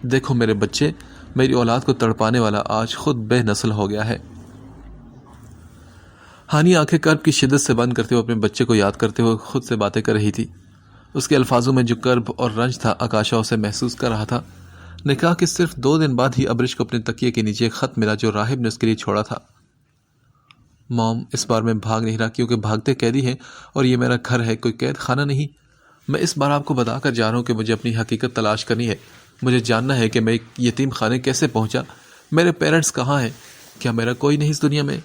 دیکھو میرے بچے، میری اولاد کو تڑپانے والا آج خود بے نسل ہو گیا ہے۔ ہانی آنکھیں کرب کی شدت سے بند کرتے ہوئے اپنے بچے کو یاد کرتے ہوئے خود سے باتیں کر رہی تھی۔ اس کے الفاظوں میں جو کرب اور رنج تھا آکاشا اسے محسوس کر رہا تھا۔ نکاح کے صرف 2 دن بعد ہی ابرش کو اپنے تکیے کے نیچے ایک خط ملا جو راہب نے اس کے لیے چھوڑا تھا۔ موم، اس بار میں بھاگ نہیں رہا کیونکہ بھاگتے قیدی ہیں اور یہ میرا گھر ہے، کوئی قید خانہ نہیں۔ میں اس بار آپ کو بتا کر جا رہا ہوں کہ مجھے اپنی حقیقت تلاش کرنی ہے، مجھے جاننا ہے کہ میں ایک یتیم خانے کیسے پہنچا، میرے پیرنٹس کہاں ہیں، کیا میرا کوئی نہیں اس دنیا میں؟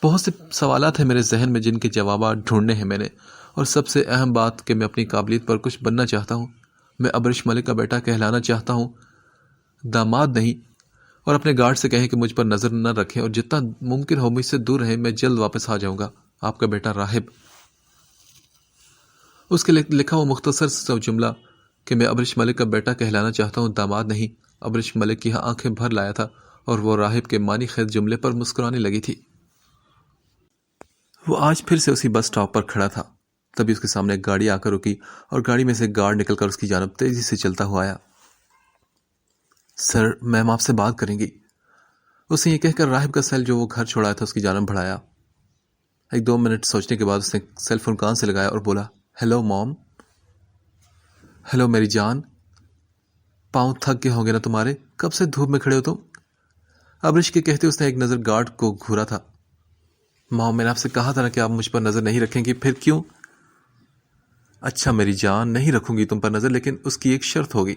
بہت سے سوالات ہیں میرے ذہن میں جن کے جوابات ڈھونڈنے ہیں میں نے، اور سب سے اہم بات کہ میں اپنی قابلیت پر کچھ بننا چاہتا ہوں، میں ابرش ملک کا بیٹا کہلانا چاہتا ہوں، داماد نہیں۔ اور اپنے گارڈ سے کہیں کہ مجھ پر نظر نہ رکھیں اور جتنا ممکن ہو مجھ سے دور رہیں، میں جلد واپس آ جاؤں گا۔ آپ کا بیٹا راہب۔ اس کے لکھا وہ مختصر سا جملہ کہ میں ابرش ملک کا بیٹا کہلانا چاہتا ہوں، داماد نہیں، ابرش ملک کی آنکھیں بھر لایا تھا اور وہ راہب کے معنی خیز جملے پر مسکرانے لگی تھی۔ وہ آج پھر سے اسی بس سٹاپ پر کھڑا تھا، تبھی اس کے سامنے ایک گاڑی آ کر رکی اور گاڑی میں سے گارڈ نکل کر اس کی جانب تیزی سے چلتا ہوا آیا۔ سر، میم آپ سے بات کریں گی۔ اس نے یہ کہہ کر راہب کا سیل جو وہ گھر چھوڑایا تھا اس کی جانب بڑھایا۔ 1-2 منٹ سوچنے کے بعد اس نے سیل فون کان سے لگایا اور بولا، ہیلو موم۔ ہیلو میری جان، پاؤں تھک گئے ہوں گے نا تمہارے، کب سے دھوپ میں کھڑے ہو تم؟ ابرش کے کہتے اس نے ایک نظر گارڈ کو گھورا تھا۔ موم، میں نے آپ سے کہا تھا نا کہ آپ مجھ پر نظر نہیں رکھیں گی، پھر کیوں؟ اچھا میری جان، نہیں رکھوں گی تم پر نظر، لیکن اس کی ایک شرط ہوگی۔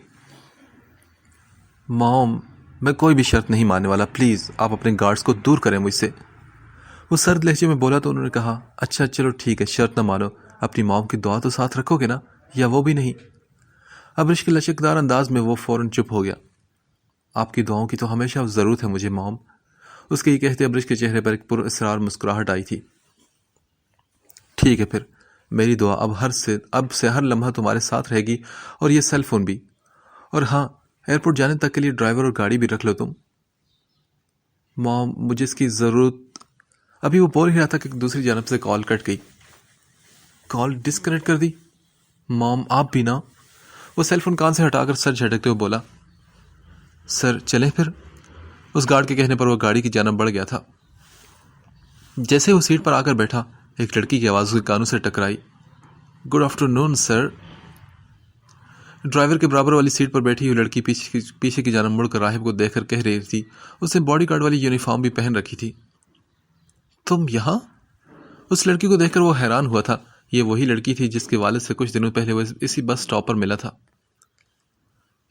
موم، میں کوئی بھی شرط نہیں ماننے والا، پلیز آپ اپنے گارڈز کو دور کریں مجھ سے۔ وہ سرد لہجے میں بولا تو انہوں نے کہا، اچھا چلو ٹھیک ہے، شرط نہ مانو، اپنی موم کی دعا تو ساتھ رکھو گے نا، یا وہ بھی نہیں؟ ابرش کے لچکدار انداز میں وہ فوراً چپ ہو گیا۔ آپ کی دعاؤں کی تو ہمیشہ ضرورت ہے مجھے موم۔ اس کے یہ کہتے ابرش کے چہرے پر ایک پر اسرار مسکراہٹ آئی تھی۔ ٹھیک ہے پھر، میری دعا اب سے ہر لمحہ تمہارے ساتھ رہے گی، اور یہ سیل فون بھی، اور ہاں، ایئرپورٹ جانے تک کے لیے ڈرائیور اور گاڑی بھی رکھ لو تم۔ مام، مجھے اس کی ضرورت۔ ابھی وہ بول ہی رہا تھا کہ دوسری جانب سے کال کٹ گئی۔ کال ڈسکنیکٹ کر دی؟ مام آپ بھی نا۔ وہ سیل فون کان سے ہٹا کر سر جھٹکتے ہوئے بولا، سر چلیں پھر۔ اس گارڈ کے کہنے پر وہ گاڑی کی جانب بڑھ گیا تھا۔ جیسے وہ سیٹ پر آ کر بیٹھا، ایک لڑکی کی آواز اس کے کانوں سے ٹکرائی، گڈ آفٹر نون سر۔ ڈرائیور کے برابر والی سیٹ پر بیٹھی ہوئی لڑکی پیچھے کی جانب مڑ کر راہب کو دیکھ کر کہہ رہی تھی، اس نے باڈی گارڈ والی یونیفارم بھی پہن رکھی تھی۔ تم یہاں؟ اس لڑکی کو دیکھ کر وہ حیران ہوا تھا۔ یہ وہی لڑکی تھی جس کے والد سے کچھ دنوں پہلے وہ اسی بس سٹاپ پر ملا تھا۔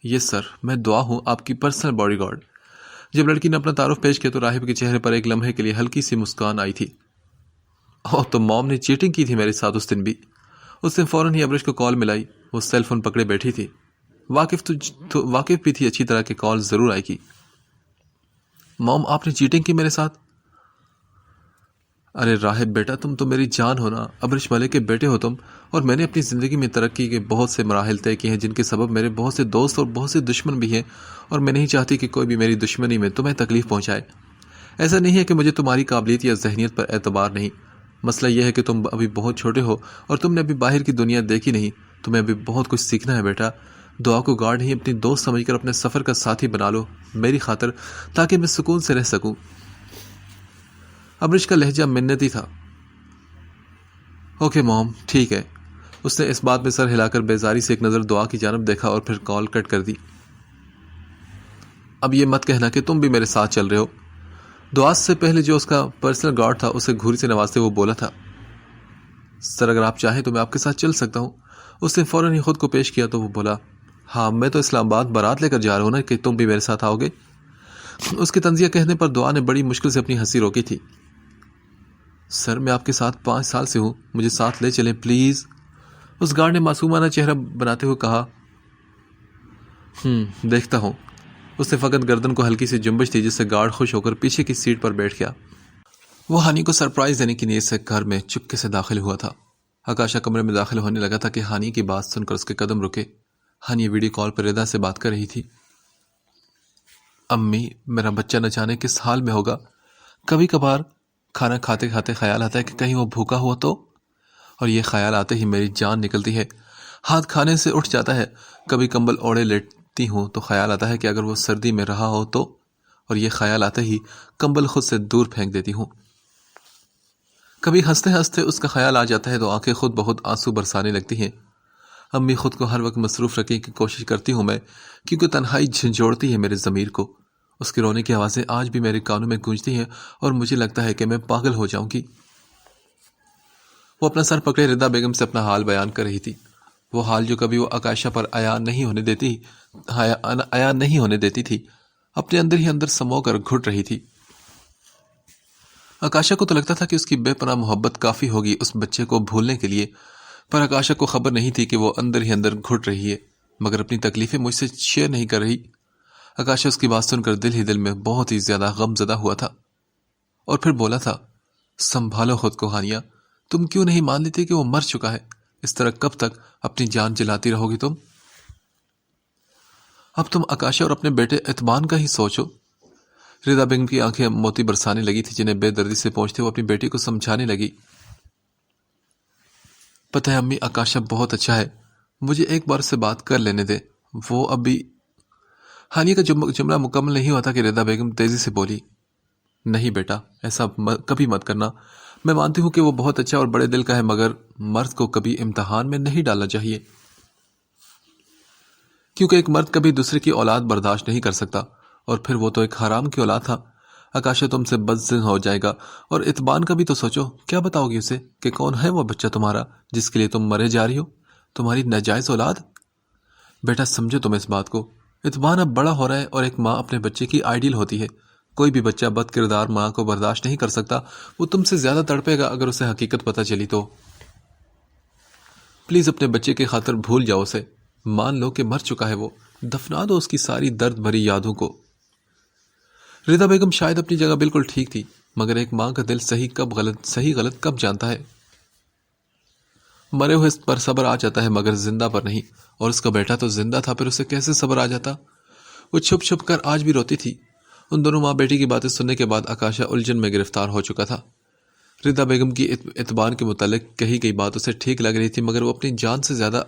یس سر، میں دعا ہوں آپ کی پرسنل باڈی گارڈ۔ جب لڑکی نے اپنا تعارف پیش کیا تو راہب کے چہرے پر ایک لمحے کے لیے ہلکی سی مسکان آئی تھی۔ اوہ، تو موم نے چیٹنگ کی تھی میرے ساتھ اس دن بھی۔ اس نے فوراً ہی ابرش کو کال ملائی۔ وہ سیل فون پکڑے بیٹھی تھی، واقف بھی تھی اچھی طرح کہ کال ضرور آئے گی۔ موم، آپ نے چیٹنگ کی میرے ساتھ؟ ارے راہب بیٹا، تم تو میری جان ہو نا، ابرش ملک کے بیٹے ہو تم، اور میں نے اپنی زندگی میں ترقی کے بہت سے مراحل طے کیے ہیں جن کے سبب میرے بہت سے دوست اور بہت سے دشمن بھی ہیں، اور میں نہیں چاہتی کہ کوئی بھی میری دشمنی میں تمہیں تکلیف پہنچائے۔ ایسا نہیں ہے کہ مجھے تمہاری قابلیت یا ذہنیت پر اعتبار نہیں، مسئلہ یہ ہے کہ تم ابھی بہت چھوٹے ہو اور تم نے ابھی باہر کی دنیا دیکھی نہیں، تمہیں ابھی بہت کچھ سیکھنا ہے بیٹا۔ دعا کو گارڈ نہیں اپنی دوست سمجھ کر اپنے سفر کا ساتھی بنا لو میری خاطر، تاکہ میں سکون سے رہ سکوں۔ ابرش کا لہجہ منتی تھا۔ اوکے موم، ٹھیک ہے۔ اس نے اس بات میں سر ہلا کر بیزاری سے ایک نظر دعا کی جانب دیکھا اور پھر کال کٹ کر دی۔ اب یہ مت کہنا کہ تم بھی میرے ساتھ چل رہے ہو۔ دعا سے پہلے جو اس کا پرسنل گارڈ تھا اسے گھوری سے نوازتے وہ بولا تھا، سر اگر آپ چاہیں تو میں آپ کے ساتھ چل سکتا ہوں۔ اس نے فوراً ہی خود کو پیش کیا تو وہ بولا، ہاں میں تو اسلام آباد بارات لے کر جا رہا ہوں نا، کہ تم بھی میرے ساتھ آؤ گے۔ اس کے طنزیہ کہنے پر دعا نے بڑی مشکل سے اپنی ہنسی روکی تھی۔ سر میں آپ کے ساتھ 5 سال سے ہوں، مجھے ساتھ لے چلیں پلیز۔ اس گارڈ نے معصومانہ چہرہ بناتے ہوئے کہا، دیکھتا ہوں۔ اس نے فقط گردن کو ہلکی سی جنبش دی جس سے گارڈ خوش ہو کر پیچھے کی سیٹ پر بیٹھ گیا۔ وہ ہانی کو سرپرائز دینے کی نیت سے گھر میں چپکے سے داخل ہوا تھا۔ آکاشا کمرے میں داخل ہونے لگا تھا کہ ہانی کی بات سن کر اس کے قدم رکے۔ ہانی ویڈیو کال پر ردا سے بات کر رہی تھی۔ امی، میرا بچہ نہ جانے کس حال میں ہوگا۔ کبھی کبھار کھانا کھاتے کھاتے خیال آتا ہے کہ کہیں وہ بھوکا ہوا تو، اور یہ خیال آتے ہی میری جان نکلتی ہے، ہاتھ کھانے سے اٹھ جاتا ہے۔ کبھی کمبل اوڑے لیٹتی ہوں تو خیال آتا ہے کہ اگر وہ سردی میں رہا ہو تو، اور یہ خیال آتے ہی کمبل خود سے دور پھینک دیتی ہوں۔ کبھی ہنستے ہنستے اس کا خیال آ جاتا ہے تو آنکھیں خود بہت آنسو برسانے لگتی ہیں۔ امی، خود کو ہر وقت مصروف رکھنے کی کوشش کرتی ہوں میں، کیونکہ تنہائی جھنجھوڑتی ہے میرے ضمیر کو۔ اس کی رونے کی آوازیں آج بھی میرے کانوں میں گونجتی ہیں اور مجھے لگتا ہے کہ میں پاگل ہو جاؤں گی۔ وہ اپنا سر پکڑے ردا بیگم سے اپنا حال بیان کر رہی تھی، وہ حال جو کبھی وہ عکاشہ پر عیاں نہیں ہونے دیتی تھی، اپنے اندر ہی اندر سمو کر گھٹ رہی تھی۔ عکاشہ کو تو لگتا تھا کہ اس کی بے پناہ محبت کافی ہوگی اس بچے کو بھولنے کے لیے، پر عکاشہ کو خبر نہیں تھی کہ وہ اندر ہی اندر گھٹ رہی ہے، مگر اپنی تکلیفیں مجھ سے شیئر نہیں کر رہی۔ عکاشہ اس کی بات سن کر دل ہی دل میں بہت ہی زیادہ غم زدہ ہوا تھا، اور پھر بولا تھا، سنبھالو خود کو ہانیہ، تم کیوں نہیں مان لیتے کہ وہ مر چکا ہے؟ اس طرح کب تک اپنی جان جلاتی رہو گی تم؟ اب تم عکاشہ اور اپنے بیٹے اعتبان کا ہی سوچو۔ ردا بیگم کی آنکھیں موتی برسانے لگی تھی، جنہیں بے دردی سے پہنچتے وہ اپنی بیٹی کو سمجھانے لگی۔ پتہ ہے امی، عکاشہ بہت اچھا ہے، مجھے ایک بار سے بات کر لینے دے، وہ ابھی۔ ہانیہ کا جملہ مکمل نہیں ہوا تھا کہ ردا بیگم تیزی سے بولی، نہیں بیٹا، ایسا کبھی مت کرنا۔ میں مانتی ہوں کہ وہ بہت اچھا اور بڑے دل کا ہے، مگر مرد کو کبھی امتحان میں نہیں ڈالنا چاہیے، کیونکہ ایک مرد کبھی دوسرے کی اولاد برداشت نہیں کر سکتا، اور پھر وہ تو ایک حرام کی اولاد تھا۔ عکاشہ تم سے بدظن ہو جائے گا، اور اعتبان کا بھی تو سوچو، کیا بتاؤ گی اسے کہ کون ہے وہ بچہ تمہارا جس کے لیے تم مرے جا رہی ہو، تمہاری ناجائز اولاد؟ بیٹا سمجھو تم اس بات کو، اعتبان اب بڑا ہو رہا ہے، اور ایک ماں اپنے بچے کی آئیڈیل ہوتی ہے۔ کوئی بھی بچہ بد کردار ماں کو برداشت نہیں کر سکتا، وہ تم سے زیادہ تڑپے گا اگر اسے حقیقت پتہ چلی تو۔ پلیز اپنے بچے کی خاطر بھول جاؤ اسے، مان لو کہ مر چکا ہے وہ، دفنا دو اس کی ساری درد بھری یادوں کو۔ ردا بیگم شاید اپنی جگہ بالکل ٹھیک تھی، مگر ایک ماں کا دل صحیح غلط کب جانتا ہے؟ مرے ہوئے پر صبر آ جاتا ہے مگر زندہ پر نہیں، اور اس کا بیٹا تو زندہ تھا، پھر اسے کیسے صبر آ جاتا؟ وہ چھپ چھپ کر آج بھی روتی تھی۔ ان دونوں ماں بیٹی کی باتیں سننے کے بعد آکاشا الجھن میں گرفتار ہو چکا تھا۔ ردا بیگم کی اعتبار کے متعلق کہی گئی بات اسے ٹھیک لگ رہی تھی، مگر وہ اپنی جان سے زیادہ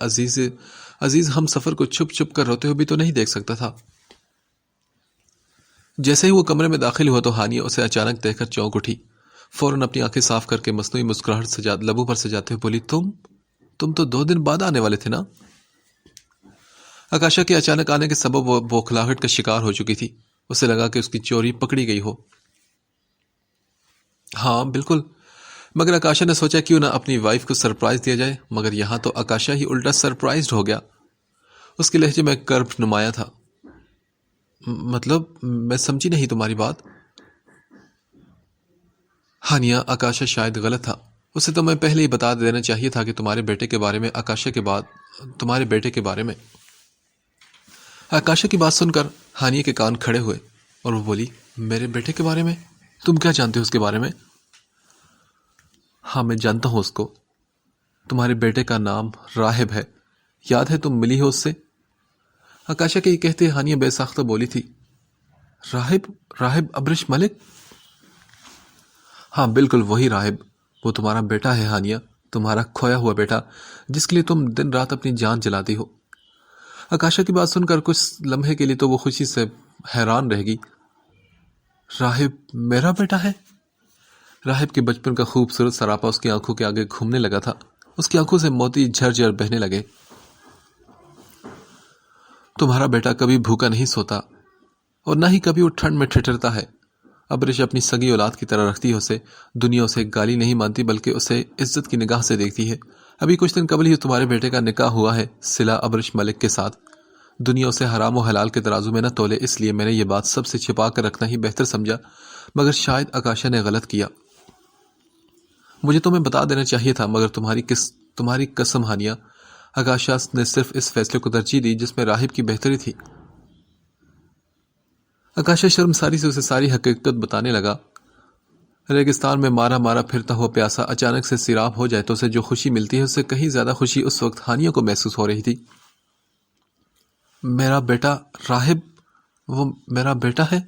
عزیز ہم سفر کو چھپ چھپ کر روتے ہوئے بھی تو نہیں دیکھ سکتا تھا۔ جیسے ہی وہ کمرے میں داخل ہوا تو ہانیہ اسے اچانک دیکھ کر چونک اٹھی۔ فوراً اپنی آنکھیں صاف کر کے مصنوعی مسکراہٹ لبوں پر سجاتے ہوئے بولی، تم تو 2 دن بعد آنے والے تھے نا؟ آکاشا کے اچانک آنے کے سبب وہ بوکھلاہٹ کا شکار ہو چکی تھی۔ اسے لگا کہ اس کی چوری پکڑی گئی ہو۔ ہاں بالکل، مگر آکاشا نے سوچا کیوں نہ اپنی وائف کو سرپرائز دیا جائے، مگر یہاں تو آکاشا ہی الٹا سرپرائزڈ ہو گیا۔ اس کے لہجے میں کرب نمایاں تھا۔ مطلب میں سمجھی نہیں تمہاری بات۔ ہانیہ، آکاشا شاید غلط تھا، اسے تو میں پہلے ہی بتا دینا چاہیے تھا کہ تمہارے بیٹے کے بارے میں آکاشا کے بعد تمہارے بیٹے کے بارے میں۔ آکاشا کی بات سن کر ہانیہ کے کان کھڑے ہوئے اور وہ بولی، میرے بیٹے کے بارے میں؟ تم کیا جانتے ہو اس کے بارے میں؟ ہاں میں جانتا ہوں اس کو۔ تمہارے بیٹے کا نام راہب ہے، یاد ہے تم ملی ہو اس سے؟ آکاشا کے یہ کہتے ہانیہ بے ساختہ بولی تھی، راہب ابرش ملک؟ ہاں بالکل وہی راہب، وہ تمہارا بیٹا ہے ہانیہ، تمہارا کھویا ہوا بیٹا، جس کے لیے تم دن رات اپنی جان جلاتی ہو۔ آکاشا کی بات سن کر کچھ لمحے کے لیے تو وہ خوشی سے حیران رہ گئی۔ راہب میرا بیٹا ہے؟ راہب کے بچپن کا خوبصورت سراپا اس کی آنکھوں کے آگے گھومنے لگا تھا۔ اس کی آنکھوں سے موتی جھرجھر بہنے لگے۔ تمہارا بیٹا کبھی بھوکا نہیں سوتا اور نہ ہی کبھی وہ ٹھنڈ میں ٹھٹرتا ہے۔ ابرش اپنی سگی اولاد کی طرح رکھتی ہے اسے، دنیا اسے گالی نہیں مانتی بلکہ اسے عزت کی نگاہ سے دیکھتی ہے۔ ابھی کچھ دن قبل ہی تمہارے بیٹے کا نکاح ہوا ہے صلہ ابرش ملک کے ساتھ۔ دنیا اسے حرام و حلال کے ترازو میں نہ تولے، اس لیے میں نے یہ بات سب سے چھپا کر رکھنا ہی بہتر سمجھا، مگر شاید آکاشا نے غلط کیا۔ مجھے تمہیں بتا دینا چاہیے تھا، مگر تمہاری قسم ہانیہ، آکاشا نے صرف اس فیصلے کو ترجیح دی جس میں راہب کی بہتری تھی۔ آکاشا شرمساری سے اسے ساری حقیقت بتانے لگا۔ ریگستان میں مارا مارا پھرتا ہوا پیاسا اچانک سے سیراب ہو جائے تو اسے جو خوشی ملتی ہے اس سے کہیں زیادہ خوشی اس وقت ہانیہ کو محسوس ہو رہی تھی۔ میرا بیٹا راہب، وہ میرا بیٹا ہے؟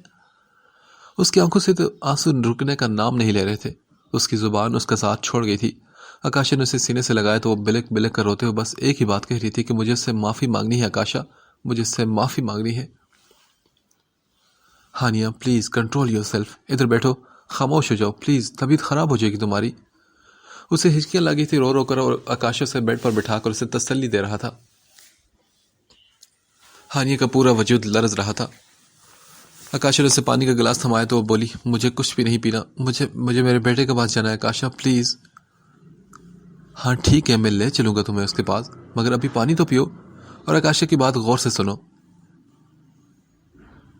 اس کی آنکھوں سے تو آنسو رکنے کا نام نہیں لے رہے تھے۔ اس کی زبان اس کا ساتھ چھوڑ گئی تھی۔ آکاشا نے اسے سینے سے لگایا تو وہ بلک بلک کر روتے ہوئے بس ایک ہی بات کہہ رہی تھی کہ مجھے اس سے معافی مانگنی ہے آکاشا، مجھے اس سے معافی مانگنی ہے۔ Hania please control your self, ادھر بیٹھو، خاموش ہو جاؤ پلیز، طبیعت خراب ہو جائے گی تمہاری۔ اسے ہچکیاں لگی تھی رو رو کر اور آکاشا سے بیڈ پر بٹھا کر اسے تسلی دے رہا تھا۔ ہانیہ کا پورا وجود لرز رہا تھا۔ آکاشا نے اسے پانی کا گلاس تھمایا تو وہ بولی، مجھے کچھ بھی نہیں پینا، مجھے میرے بیٹے کے پاس جانا ہے آکاشا پلیز۔ ہاں ٹھیک ہے، میں لے چلوں گا تمہیں اس کے پاس، مگر ابھی پانی تو پیو اور آکاشا کی بات غور سے سنو۔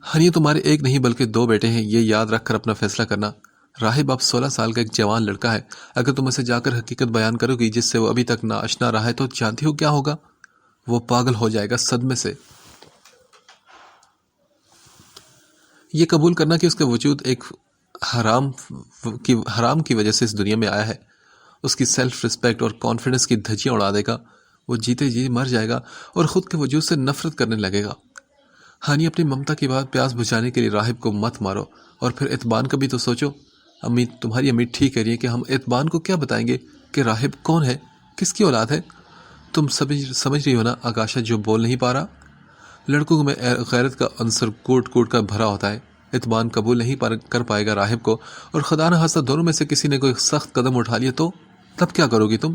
ہانیہ تمہارے ایک نہیں بلکہ 2 بیٹے ہیں، یہ یاد رکھ کر اپنا فیصلہ کرنا۔ راہب اب 16 سال کا ایک جوان لڑکا ہے، اگر تم اسے جا کر حقیقت بیان کرو گی جس سے وہ ابھی تک ناآشنا رہا ہے تو جانتی ہو کیا ہوگا؟ وہ پاگل ہو جائے گا صدمے سے۔ یہ قبول کرنا کہ اس کا وجود ایک حرام کی وجہ سے اس دنیا میں آیا ہے، اس کی سیلف ریسپیکٹ اور کانفیڈنس کی دھجیاں اڑا دے گا۔ وہ جیتے جی مر جائے گا اور خود کے وجود سے نفرت کرنے لگے گا۔ ہانیہ اپنی ممتا کے بعد پیاس بجھانے کے لیے راہب کو مت مارو، اور پھر اعتبان کا بھی تو سوچو۔ تمہاری امی ٹھیک کہہ رہی ہے کہ ہم اعتبان کو کیا بتائیں گے کہ راہب کون ہے، کس کی اولاد ہے؟ تم سمجھ رہی ہو نا آکاشا جو بول نہیں پا رہا؟ لڑکوں میں غیرت کا عنصر کوٹ کوٹ کا بھرا ہوتا ہے۔ اعتبان قبول نہیں کر پائے گا راہب کو، اور خدا نہ خواستہ دونوں میں سے کسی نے کوئی سخت قدم اٹھا لیا تو تب کیا کرو گی تم؟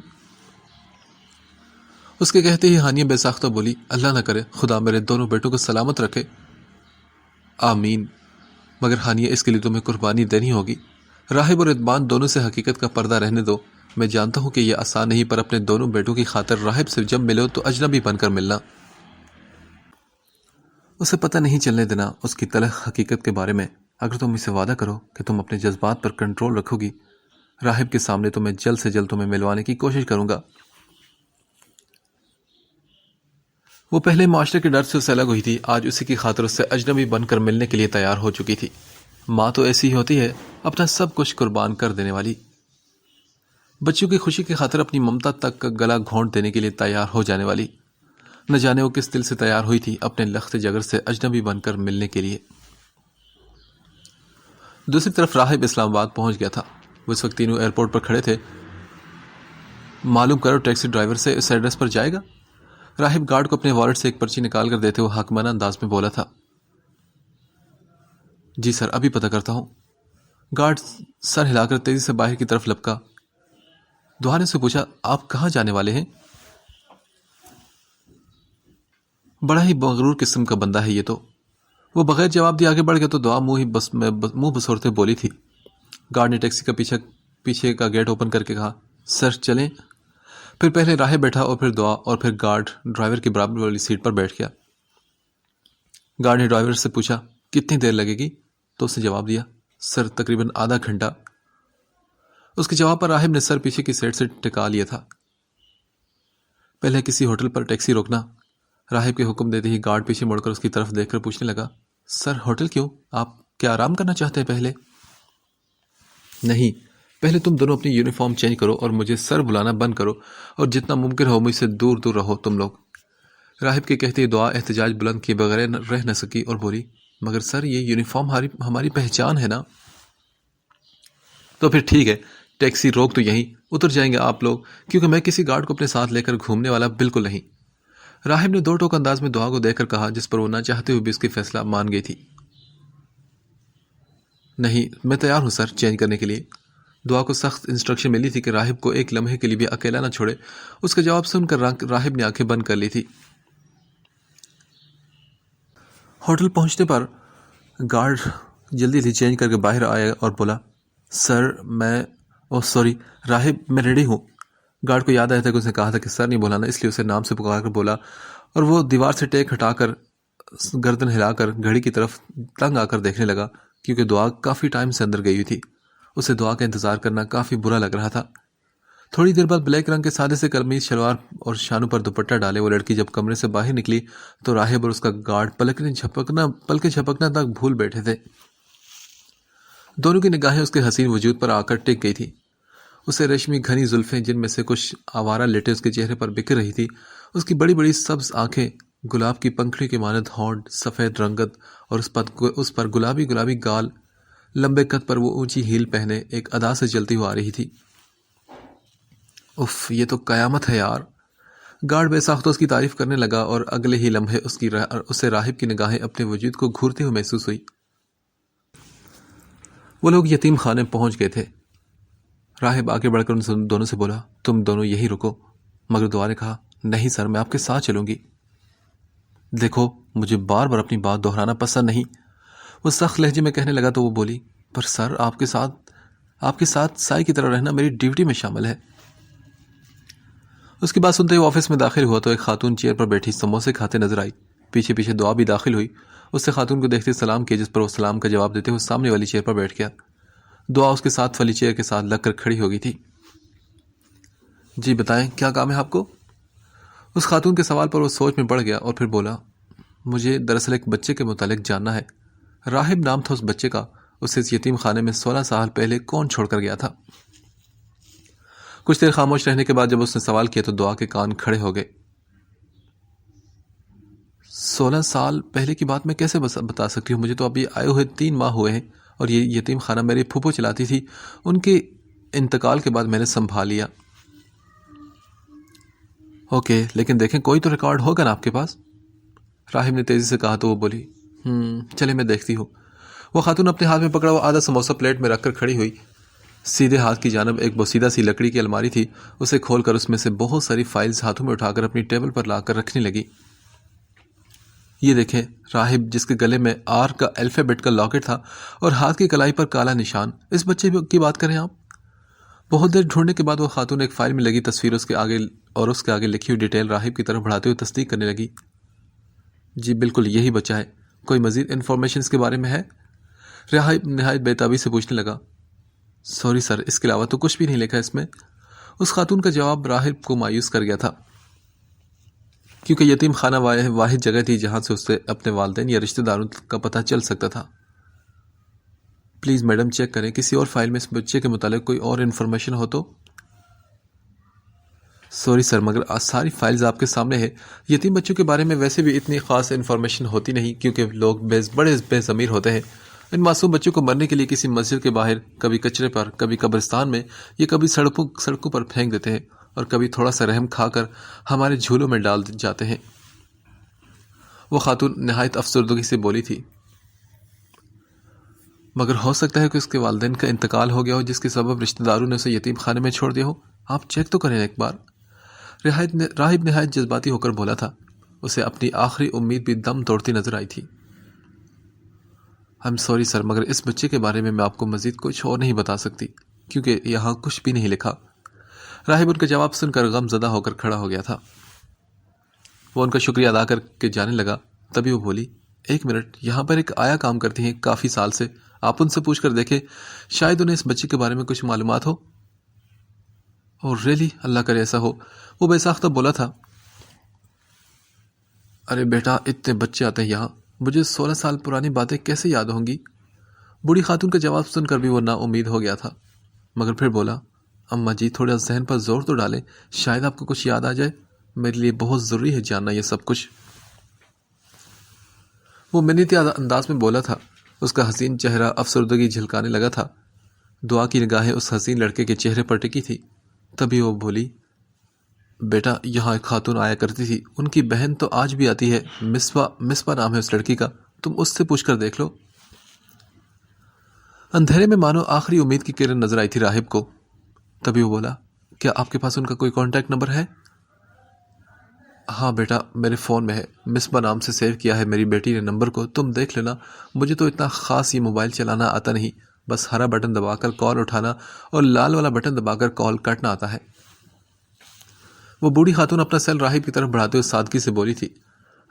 اس کے کہتے ہی ہانیہ بے ساختہ بولی، اللہ نہ کرے خدا میرے دونوں بیٹوں کو سلامت رکھے۔ آمین، مگر ہانیہ اس کے لیے تمہیں قربانی دینی ہوگی۔ راہب اور اعتبان دونوں سے حقیقت کا پردہ رہنے دو۔ میں جانتا ہوں کہ یہ آسان نہیں، پر اپنے دونوں بیٹوں کی خاطر راہب سے جب ملو تو اجنبی بن کر ملنا۔ اسے پتہ نہیں چلنے دینا اس کی تلخ حقیقت کے بارے میں۔ اگر تم اسے وعدہ کرو کہ تم اپنے جذبات پر کنٹرول رکھو گی، راہب کے سامنے تو میں جلد سے جلد تمہیں ملوانے کی کوشش کروں گا۔ وہ پہلے معاشرے کے ڈر سے اسے الگ ہوئی تھی، آج اسی کی خاطر اس سے اجنبی بن کر ملنے کے لیے تیار ہو چکی تھی۔ ماں تو ایسی ہی ہوتی ہے، اپنا سب کچھ قربان کر دینے والی۔ بچوں کی خوشی کی خاطر اپنی ممتا تک کا گلا گھونٹ دینے کے لیے تیار ہو جانے والی، نہ جانے وہ کس دل سے تیار ہوئی تھی اپنے لخت جگر سے اجنبی بن کر ملنے کے لیے۔ دوسری طرف راہب اسلام آباد پہنچ گیا تھا۔ وہ اس وقت تینوں ایئرپورٹ پر کھڑے تھے۔ معلوم کرو ٹیکسی ڈرائیور سے اس ایڈریس پر جائے گا؟ راہب گارڈ کو اپنے والٹ سے ایک پرچی نکال کر دیتے ہوئے حاکمانہ انداز میں بولا تھا۔ جی سر، ابھی پتہ کرتا ہوں۔ گارڈ سر ہلا کر تیزی سے باہر کی طرف لپکا۔ دعا نے اسے پوچھا، آپ کہاں جانے والے ہیں؟ بڑا ہی مغرور قسم کا بندہ ہے یہ تو۔ وہ بغیر جواب دیے آگے بڑھ گیا تو دعا منہ بسورتے بولی تھی۔ گارڈ نے ٹیکسی کا پیچھے کا گیٹ اوپن کر کے کہا، سر چلیں۔ پھر پہلے راہب بیٹھا اور پھر دعا اور پھر گارڈ ڈرائیور کی برابر والی سیٹ پر بیٹھ گیا۔ گارڈ نے ڈرائیور سے پوچھا، کتنی دیر لگے گی؟ تو اس نے جواب دیا، سر تقریباً آدھا گھنٹہ۔ اس کے جواب پر راہب نے سر پیچھے کی سیٹ سے ٹکا لیا تھا۔ پہلے کسی ہوٹل پر ٹیکسی روکنا۔ راہب کے حکم دیتے ہی گارڈ پیچھے مڑ کر اس کی طرف دیکھ کر پوچھنے لگا، سر ہوٹل کیوں؟ آپ کیا آرام کرنا چاہتے ہیں پہلے؟ نہیں، پہلے تم دونوں اپنی یونیفارم چینج کرو اور مجھے سر بلانا بند کرو اور جتنا ممکن ہو مجھ سے دور دور رہو تم لوگ۔ راہب کے کہتے ہی دعا احتجاج بلند کیے بغیر رہ نہ سکی اور بولی، مگر سر یہ یونیفارم ہماری پہچان ہے نا۔ تو پھر ٹھیک ہے، ٹیکسی روک تو یہیں اتر جائیں گے آپ لوگ، کیونکہ میں کسی گارڈ کو اپنے ساتھ لے کر گھومنے والا بالکل نہیں۔ راہب نے دو ٹوک انداز میں دعا کو دیکھ کر کہا، جس پر وہ نہ چاہتے ہوئے بھی اس کی فیصلہ مان گئی تھی۔ نہیں، میں تیار ہوں سر چینج کرنے کے لیے۔ دعا کو سخت انسٹرکشن ملی تھی کہ راہب کو ایک لمحے کے لیے بھی اکیلا نہ چھوڑے۔ اس کا جواب سن کر راہب نے آنکھیں بند کر لی تھی۔ ہوٹل پہنچنے پر گارڈ جلدی چینج کر کے باہر آیا اور بولا، سر سوری راہب، میں ریڈی ہوں۔ گارڈ کو یاد آیا تھا کہ اس نے کہا تھا کہ سر نہیں بولانا، اس لیے اسے نام سے پکار کر بولا اور وہ دیوار سے ٹیک ہٹا کر گردن ہلا کر گھڑی کی طرف تنگ آ کر دیکھنے لگا، کیونکہ دعا کافی ٹائم سے اندر گئی ہوئی تھی۔ اسے دعا کا انتظار کرنا کافی برا لگ رہا تھا۔ تھوڑی دیر بعد بلیک رنگ کے سادے سے قمیض شلوار اور شانوں پر دوپٹہ ڈالے وہ لڑکی جب کمرے سے باہر نکلی تو راہب اور اس کا گارڈ پلکیں جھپکنا تک بھول بیٹھے تھے۔ دونوں کی نگاہیں اس کے حسین وجود پر آ کر ٹک گئی تھی۔ اسے ریشمی گھنی زلفیں جن میں سے کچھ آوارہ لٹے اس کے چہرے پر بکھر رہی تھی، اس کی بڑی بڑی سبز آنکھیں، گلاب کی پنکھڑی کے مانند ہونٹ، سفید رنگت اور اس پر گلابی گال، لمبے قد پر وہ اونچی ہیل پہنے ایک ادا سے چلتی ہوئی آ رہی تھی۔ اف، یہ تو قیامت ہے یار۔ گارڈ بے ساختہ اس کی تعریف کرنے لگا اور اگلے ہی لمحے اسے راہب کی نگاہیں اپنے وجود کو گھورتے ہوئے محسوس ہوئی۔ وہ لوگ یتیم خانے پہنچ گئے تھے۔ راہب آگے بڑھ کر ان دونوں سے بولا، تم دونوں یہی رکو، مگر دعا نے کہا، نہیں سر، میں آپ کے ساتھ چلوں گی۔ دیکھو، مجھے بار بار اپنی بات دہرانا پسند نہیں، وہ سخت لہجے میں کہنے لگا تو وہ بولی، پر سر آپ کے ساتھ سائے کی طرح رہنا میری ڈیوٹی میں شامل ہے۔ اس کی بات سنتے ہی وہ آفس میں داخل ہوا تو ایک خاتون چیئر پر بیٹھی سموسے کھاتے نظر آئی۔ پیچھے دعا بھی داخل ہوئی۔ اس سے خاتون کو دیکھتے سلام کیا، جس پر وہ سلام کا جواب دیتے ہوئے سامنے والی چیئر پر بیٹھ گیا۔ دعا اس کے ساتھ والی چیئر کے ساتھ لگ کر کھڑی ہو گئی تھی۔ جی بتائیں، کیا کام ہے آپ کو؟ اس خاتون کے سوال پر وہ سوچ میں پڑ گیا اور پھر بولا، مجھے دراصل ایک بچے کے متعلق جاننا ہے۔ راہب نام تھا اس بچے کا، اسے اس یتیم خانے میں 16 سال پہلے کون چھوڑ کر گیا تھا؟ کچھ دیر خاموش رہنے کے بعد جب اس نے سوال کیا تو دعا کے کان کھڑے ہو گئے۔ 16 سال پہلے کی بات میں کیسے بتا سکتی ہوں؟ مجھے تو ابھی آئے ہوئے 3 ماہ ہوئے ہیں اور یہ یتیم خانہ میری پھوپھو چلاتی تھی، ان کے انتقال کے بعد میں نے سنبھال لیا۔ اوکے، لیکن دیکھیں کوئی تو ریکارڈ ہوگا نا آپ کے پاس؟ راہب نے تیزی سے کہا تو وہ بولی، چلے میں دیکھتی ہوں۔ وہ خاتون اپنے ہاتھ میں پکڑا وہ آدھا سموسہ پلیٹ میں رکھ کر کھڑی ہوئی۔ سیدھے ہاتھ کی جانب ایک بوسیدہ سی لکڑی کی الماری تھی، اسے کھول کر اس میں سے بہت ساری فائلز ہاتھوں میں اٹھا کر اپنی ٹیبل پر لا کر رکھنے لگی۔ یہ دیکھیں، راہب جس کے گلے میں آر کا الفابیٹ کا لاکٹ تھا اور ہاتھ کی کلائی پر کالا نشان، اس بچے کی بات کریں آپ؟ بہت دیر ڈھونڈنے کے بعد وہ خاتون ایک فائل میں لگی تصویر اس کے آگے لکھی ہوئی ڈیٹیل راہب کی طرف بڑھاتے ہوئے تصدیق کرنے لگی۔ جی بالکل یہی بچہ ہے۔ کوئی مزید انفارمیشن اس کے بارے میں ہے؟ راہب نہایت بےتابی سے پوچھنے لگا۔ سوری سر، اس کے علاوہ تو کچھ بھی نہیں لکھا اس میں۔ اس خاتون کا جواب راہب کو مایوس کر گیا تھا، کیونکہ یتیم خانہ واحد جگہ تھی جہاں سے اسے اپنے والدین یا رشتہ داروں کا پتہ چل سکتا تھا۔ پلیز میڈم چیک کریں، کسی اور فائل میں اس بچے کے متعلق کوئی اور انفارمیشن ہو تو۔ سوری سر، مگر آج ساری فائلز آپ کے سامنے ہے۔ یتیم بچوں کے بارے میں ویسے بھی اتنی خاص انفارمیشن ہوتی نہیں، کیونکہ لوگ بڑے بے ضمیر ہوتے ہیں۔ ان معصوم بچوں کو مرنے کے لیے کسی مسجد کے باہر، کبھی کچرے پر، کبھی قبرستان میں، یا کبھی سڑکوں پر پھینک دیتے ہیں، اور کبھی تھوڑا سا رحم کھا کر ہمارے جھولوں میں ڈال جاتے ہیں۔ وہ خاتون نہایت افسردگی سے بولی تھی۔ مگر ہو سکتا ہے کہ اس کے والدین کا انتقال ہو گیا ہو، جس کے سبب رشتہ داروں نے اسے یتیم خانے میں چھوڑ دیا ہو۔ آپ چیک تو کریں ایک بار۔ راہب نہایت جذباتی ہو کر بولا تھا۔ اسے اپنی آخری امید بھی دم توڑتی نظر آئی تھی۔ I'm sorry سر، مگر اس بچے کے بارے میں آپ کو مزید کچھ اور نہیں بتا سکتی، کیونکہ یہاں کچھ بھی نہیں لکھا۔ راہب ان کا جواب سن کر غم زدہ ہو کر کھڑا ہو گیا تھا۔ وہ ان کا شکریہ ادا کر کے جانے لگا، تبھی وہ بولی، ایک منٹ، یہاں پر ایک آیا کام کرتی ہیں کافی سال سے، آپ ان سے پوچھ کر دیکھیں، شاید انہیں اس بچے کے بارے میں کچھ معلومات ہو۔ اور ریلی، اللہ کرے ایسا ہو۔ وہ بے ساختہ بولا تھا۔ ارے بیٹا، اتنے بچے آتے ہیں یہاں، مجھے 16 سال پرانی باتیں کیسے یاد ہوں گی؟ بوڑھی خاتون کا جواب سن کر بھی وہ نا امید ہو گیا تھا، مگر پھر بولا، اماں جی تھوڑا ذہن پر زور تو ڈالیں، شاید آپ کو کچھ یاد آ جائے، میرے لیے بہت ضروری ہے جاننا یہ سب کچھ۔ وہ منتی انداز میں بولا تھا، اس کا حسین چہرہ افسردگی جھلکانے لگا تھا، دعا کی نگاہیں اس حسین لڑکے کے چہرے پر ٹکی تھی۔ تبھی وہ بولی، بیٹا یہاں ایک خاتون آیا کرتی تھی، ان کی بہن تو آج بھی آتی ہے، مصباح نام ہے اس لڑکی کا، تم اس سے پوچھ کر دیکھ لو۔ اندھیرے میں مانو آخری امید کی کرن نظر آئی تھی راہب کو۔ تبھی وہ بولا، کیا آپ کے پاس ان کا کوئی کانٹیکٹ نمبر ہے؟ ہاں بیٹا، میرے فون میں ہے، مصباح نام سے سیو کیا ہے میری بیٹی نے نمبر کو، تم دیکھ لینا، مجھے تو اتنا خاص یہ موبائل چلانا آتا نہیں، بس ہرا بٹن دبا کر کال اٹھانا اور لال والا بٹن دبا کر کال کٹنا آتا ہے۔ وہ بوڑھی خاتون اپنا سیل راہب کی طرف بڑھاتے ہوئے سادگی سے بولی تھی۔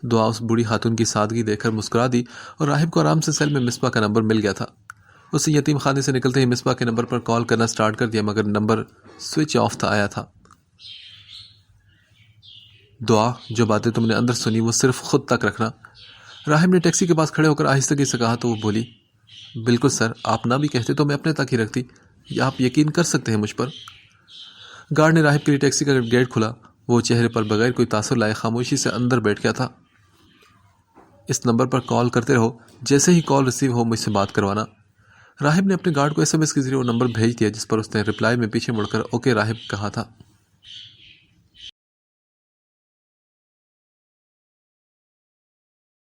دعا اس بوڑھی خاتون کی سادگی دیکھ کر مسکرا دی، اور راہب کو آرام سے سیل میں مصباح کا نمبر مل گیا تھا۔ اسے یتیم خانے سے نکلتے ہی مصباح کے نمبر پر کال کرنا سٹارٹ کر دیا، مگر نمبر سوئچ آف تھا آیا تھا۔ دعا، جو باتیں تم نے اندر سنی وہ صرف خود تک رکھنا۔ راہب نے ٹیکسی کے پاس کھڑے ہو کر آہستگی سے کہا تو وہ بولی، بالکل سر، آپ نہ بھی کہتے تو میں اپنے تک ہی رکھتی، یا آپ یقین کر سکتے ہیں مجھ پر۔ گارڈ نے راہب کے لیے ٹیکسی کا گیٹ کھلا، وہ چہرے پر بغیر کوئی تاثر لائے خاموشی سے اندر بیٹھ گیا تھا۔ اس نمبر پر کال کرتے رہو، جیسے ہی کال ریسیو ہو مجھ سے بات کروانا۔ راہب نے اپنے گارڈ کو SMS کے ذریعے وہ نمبر بھیج دیا، جس پر اس نے رپلائی میں پیچھے مڑ کر اوکے راہب کہا تھا۔